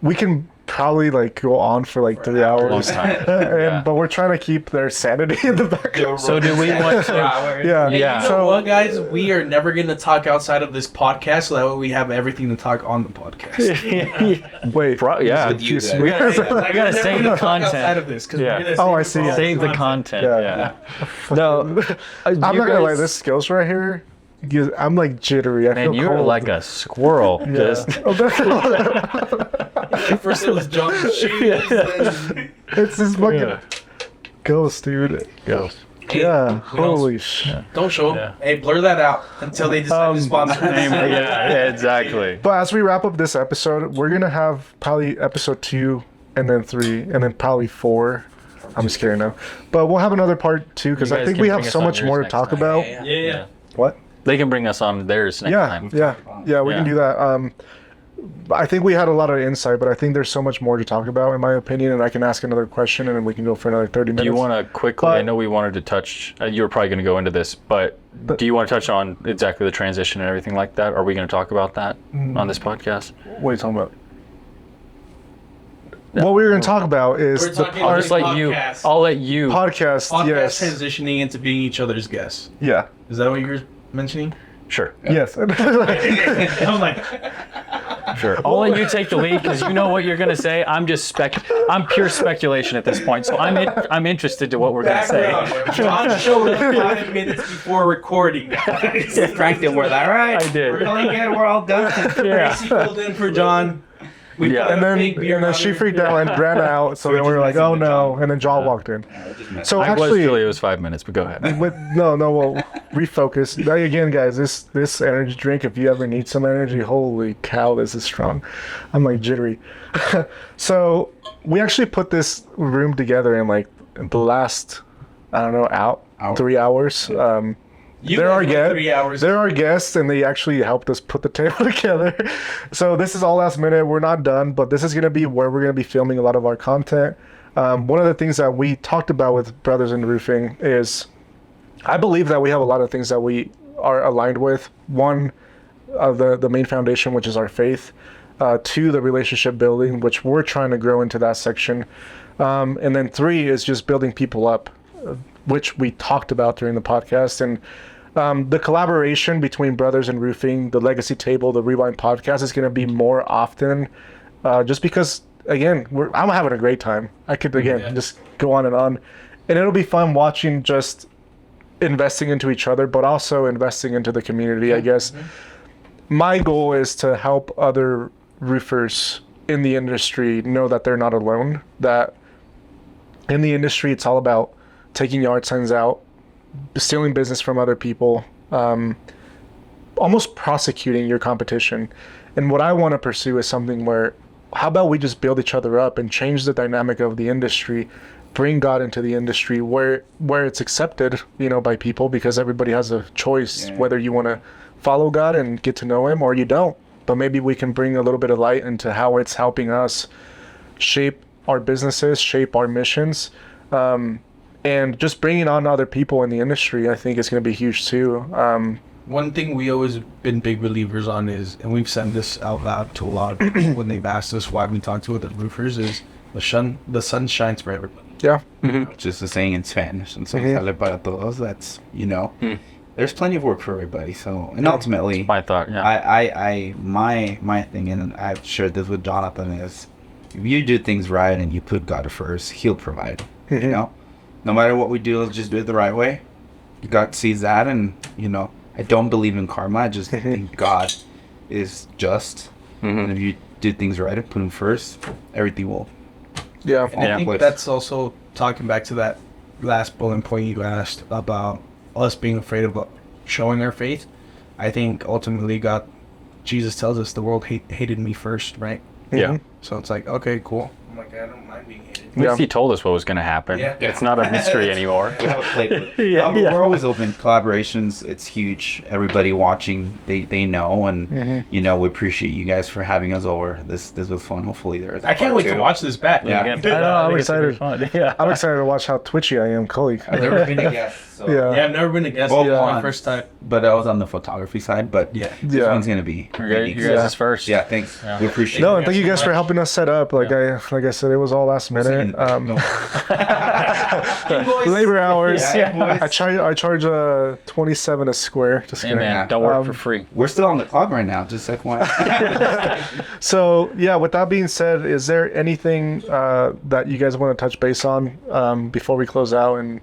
we can probably like go on for like 3 hours. Long time. And, Yeah. but we're trying to keep their sanity in the background. So do we want to? Yeah. Hey, Yeah. You know what, guys? We are never going to talk outside of this podcast, so that way we have everything to talk on the podcast. Wait. Yeah. With you guys. We gotta save the outside content. of this. 'Cause Yeah. we're gonna Oh, save I it see. for all Save the content. Yeah. Yeah. No, I'm not gonna lie. This skills right here, I'm like jittery. I Man, feel you're cold. like a squirrel. Yeah. Just First it was John's shoes. Then... It's this fucking Yeah. ghost, dude. Ghost. Yeah. Holy shit. Don't show them. Yeah. Hey, blur that out until they decide to sponsor us. Yeah, exactly. But as we wrap up this episode, we're gonna have probably episode 2, and then 3, and then probably 4. I'm just kidding now. But we'll have another part 2 because You I guys think can we bring have us so on much yours more to next talk time. about. Yeah. What? They can bring us on theirs next time. Yeah, we can Yeah. do that. I think we had a lot of insight, but I think there's so much more to talk about, in my opinion. And I can ask another question, and then we can go for another 30 minutes. Do you want to quickly? But- I know we wanted to touch. You were probably going to go into this, but do you want to touch on exactly the transition and everything like that? Are we going to talk about that on this podcast? What are you talking about? What we were going to talk about is We're the talking I'll about just let you. podcast. I'll let you. podcast. Podcast Yes. transitioning into being each other's guests. Yeah. Is that what you were mentioning? Sure. Yes. I'm like, Sure. I'll let you take the lead because you know what you're going to say. I'm pure speculation at this point, so I'm interested to what we're going to say. background. John showed up 5 minutes before recording. Frank didn't wear that, right? I did. We're going again. We're all done. Yeah. Tracy filled in for John. We Yeah. put and a then, fake beer and then out she there. freaked out and ran out. So then we were like, oh no. And then John walked in. So I was actually, Julie. It was 5 minutes, but go ahead. no, we'll refocus. Now, again, guys, this energy drink, if you ever need some energy, holy cow, this is strong. I'm like jittery. So we actually put this room together in like the last, I don't know, 3 hours. You There guys are went guests. 3 hours. There are guests, and they actually helped us put the table together. So this is all last minute. We're not done, but this is going to be where we're going to be filming a lot of our content. One of the things that we talked about with Brothers in Roofing is, I believe that we have a lot of things that we are aligned with. One, the main foundation, which is our faith. 2, the relationship building, which we're trying to grow into that section. And then 3 is just building people up, which we talked about during the podcast. And the collaboration between Brothers in Roofing, the Legacy Table, the Rewind podcast is going to be more often, just because, again, I'm having a great time. I could, again, just go on. And it'll be fun watching just investing into each other, but also investing into the community, I guess. My goal is to help other roofers in the industry know that they're not alone, that in the industry, it's all about taking yard signs out, stealing business from other people, almost prosecuting your competition. And what I want to pursue is something where, how about we just build each other up and change the dynamic of the industry, bring God into the industry where it's accepted, by people, because everybody has a choice whether you want to follow God and get to know him or you don't. But maybe we can bring a little bit of light into how it's helping us shape our businesses, shape our missions, and just bringing on other people in the industry, I think is going to be huge too. One thing we always been big believers on is, and we've said this out loud to a lot of people when they've asked us why we talk to other roofers, is the sun shines for everybody. Yeah. Just a saying in Spanish. And so sale para todos. That's, there's plenty of work for everybody. So, and ultimately, My thought. Yeah. my thing, and I've shared this with Jonathan, is if you do things right and you put God first, he'll provide. No matter what we do, let's just do it the right way. God sees that, and I don't believe in karma. I just think God is just, and if you do things right and put him first, everything will. Yeah. And I think that's also talking back to that last bullet point you asked about us being afraid of showing our faith. I think ultimately Jesus tells us the world hated me first, right? Yeah. So it's like, okay, cool. I'm like, I don't mind being hated. At least he told us what was going to happen. Yeah. It's not a mystery anymore. We have a playbook. Yeah, yeah. We're always open. Collaborations, it's huge. Everybody watching, they know, and you know, we appreciate you guys for having us over. This was fun. Hopefully, there's. I can't wait to watch this back. Yeah. Again, I know, I'm think it's gonna be excited. fun. Yeah. I'm excited to watch how twitchy I am, Cully. I've never been a guest, so. Yeah. Yeah, I've never been a guest. Well, This is my once. first time. But I was on the photography side. But Yeah. this Yeah. one's gonna be. You guys is first. Yeah, thanks. Yeah. We appreciate No, it. and thank you guys for helping us set up. Like I said, it was all last minute. Labor hours. Yeah. I charge 27 a square. Just Hey kidding. man, don't work for free. We're still on the clock right now. Just FYI. So yeah, with that being said, is there anything that you guys want to touch base on before we close out? And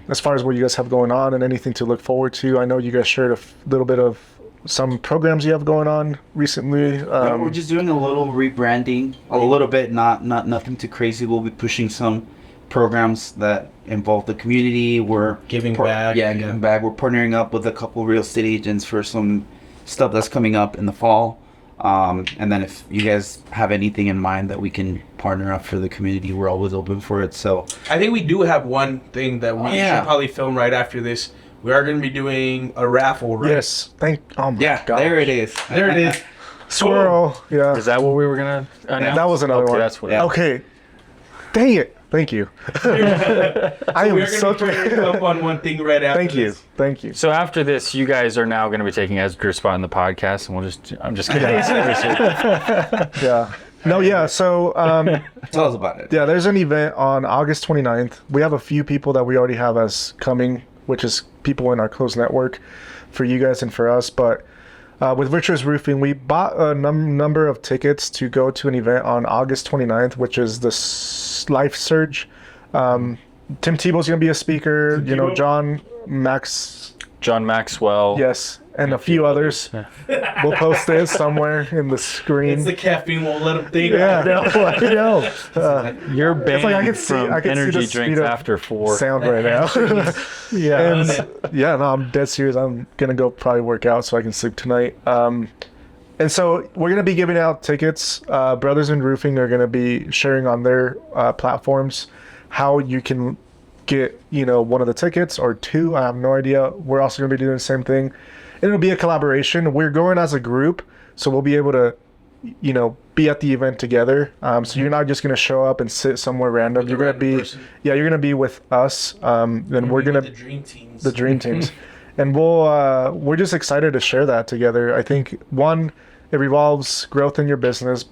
as far as what you guys have going on and anything to look forward to, I know you guys shared a little bit of some programs you have going on recently. No, we're just doing a little rebranding, a little bit, not nothing too crazy. We'll be pushing some programs that involve the community. We're Giving back. Yeah, giving back. We're partnering up with a couple real estate agents for some stuff that's coming up in the fall. And then if you guys have anything in mind that we can partner up for the community, we're always open for it. So I think we do have one thing that we yeah. should probably film right after this. We are going to be doing a raffle, right? Yes. Oh my yeah, God. there it is. There it is. Squirrel. Yeah. Is that what we were gonna announce? That was another Okay, one. That's what. Yeah. Okay. Dang it. Thank you. I am We're so going to be up on one thing right after Thank you. this. Thank you. So after this, you guys are now going to be taking Edgar's spot in the podcast, and I'm just kidding. Yeah. No, yeah. So, Tell us about it. yeah, there's an event on August 29th. We have a few people that we already have as coming, which is people in our close network for you guys and for us. But with Virtuous Roofing, we bought a number of tickets to go to an event on August 29th, which is the Life Surge. Tim Tebow's going to be a speaker. You know, John Maxwell. Yes, and a few others. We'll post this somewhere in the screen. It's the caffeine won't let them think. Yeah, I know. You're banned like I can see- from I can see energy the drinks speed of after 4. sound right now. Yeah. And yeah, no, I'm dead serious. I'm gonna go probably work out so I can sleep tonight. And so we're gonna be giving out tickets. Brothers in Roofing are gonna be sharing on their platforms how you can get, you know, one of the tickets or two. I have no idea. We're also gonna be doing the same thing. It'll be a collaboration. We're going as a group, so we'll be able to, you know, be at the event together. So you're not just gonna show up and sit somewhere random. You're gonna be, you're gonna be with us. And we're gonna the dream teams. the dream teams, and we're just excited to share that together. I think one, it revolves growth in your business,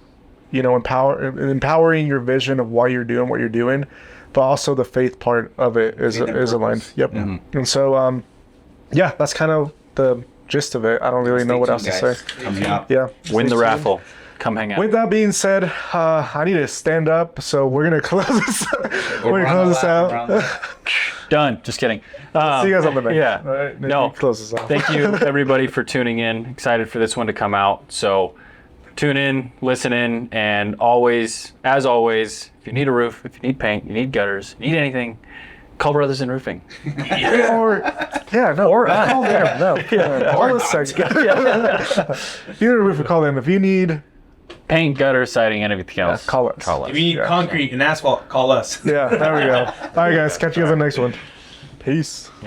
you know, empowering your vision of why you're doing what you're doing, but also the faith part of it is aligned. Yep. Mm-hmm. And so yeah, that's kind of the gist of it. I don't really know what else to say. Coming up. Yeah. Win the Stay tuned. raffle. Come hang out. With that being said, I need to stand up, so we're gonna close this. We're gonna close this out. Done. Just kidding. See you guys on the next. Yeah. All right, Nick, No. you close this out. Thank you, everybody, for tuning in. Excited for this one to come out. So tune in, listen in, and always, as always, if you need a roof, if you need paint, you need gutters, you need anything, call Brothers in Roofing. Or call them. No, call us. If you need a roofer, call them. If you need, Paint, gutter, siding, and everything else. call us. Call us. If you need Yeah. concrete and asphalt, call us. Yeah, there we go. All right, guys. Catch you guys on the next one. Peace.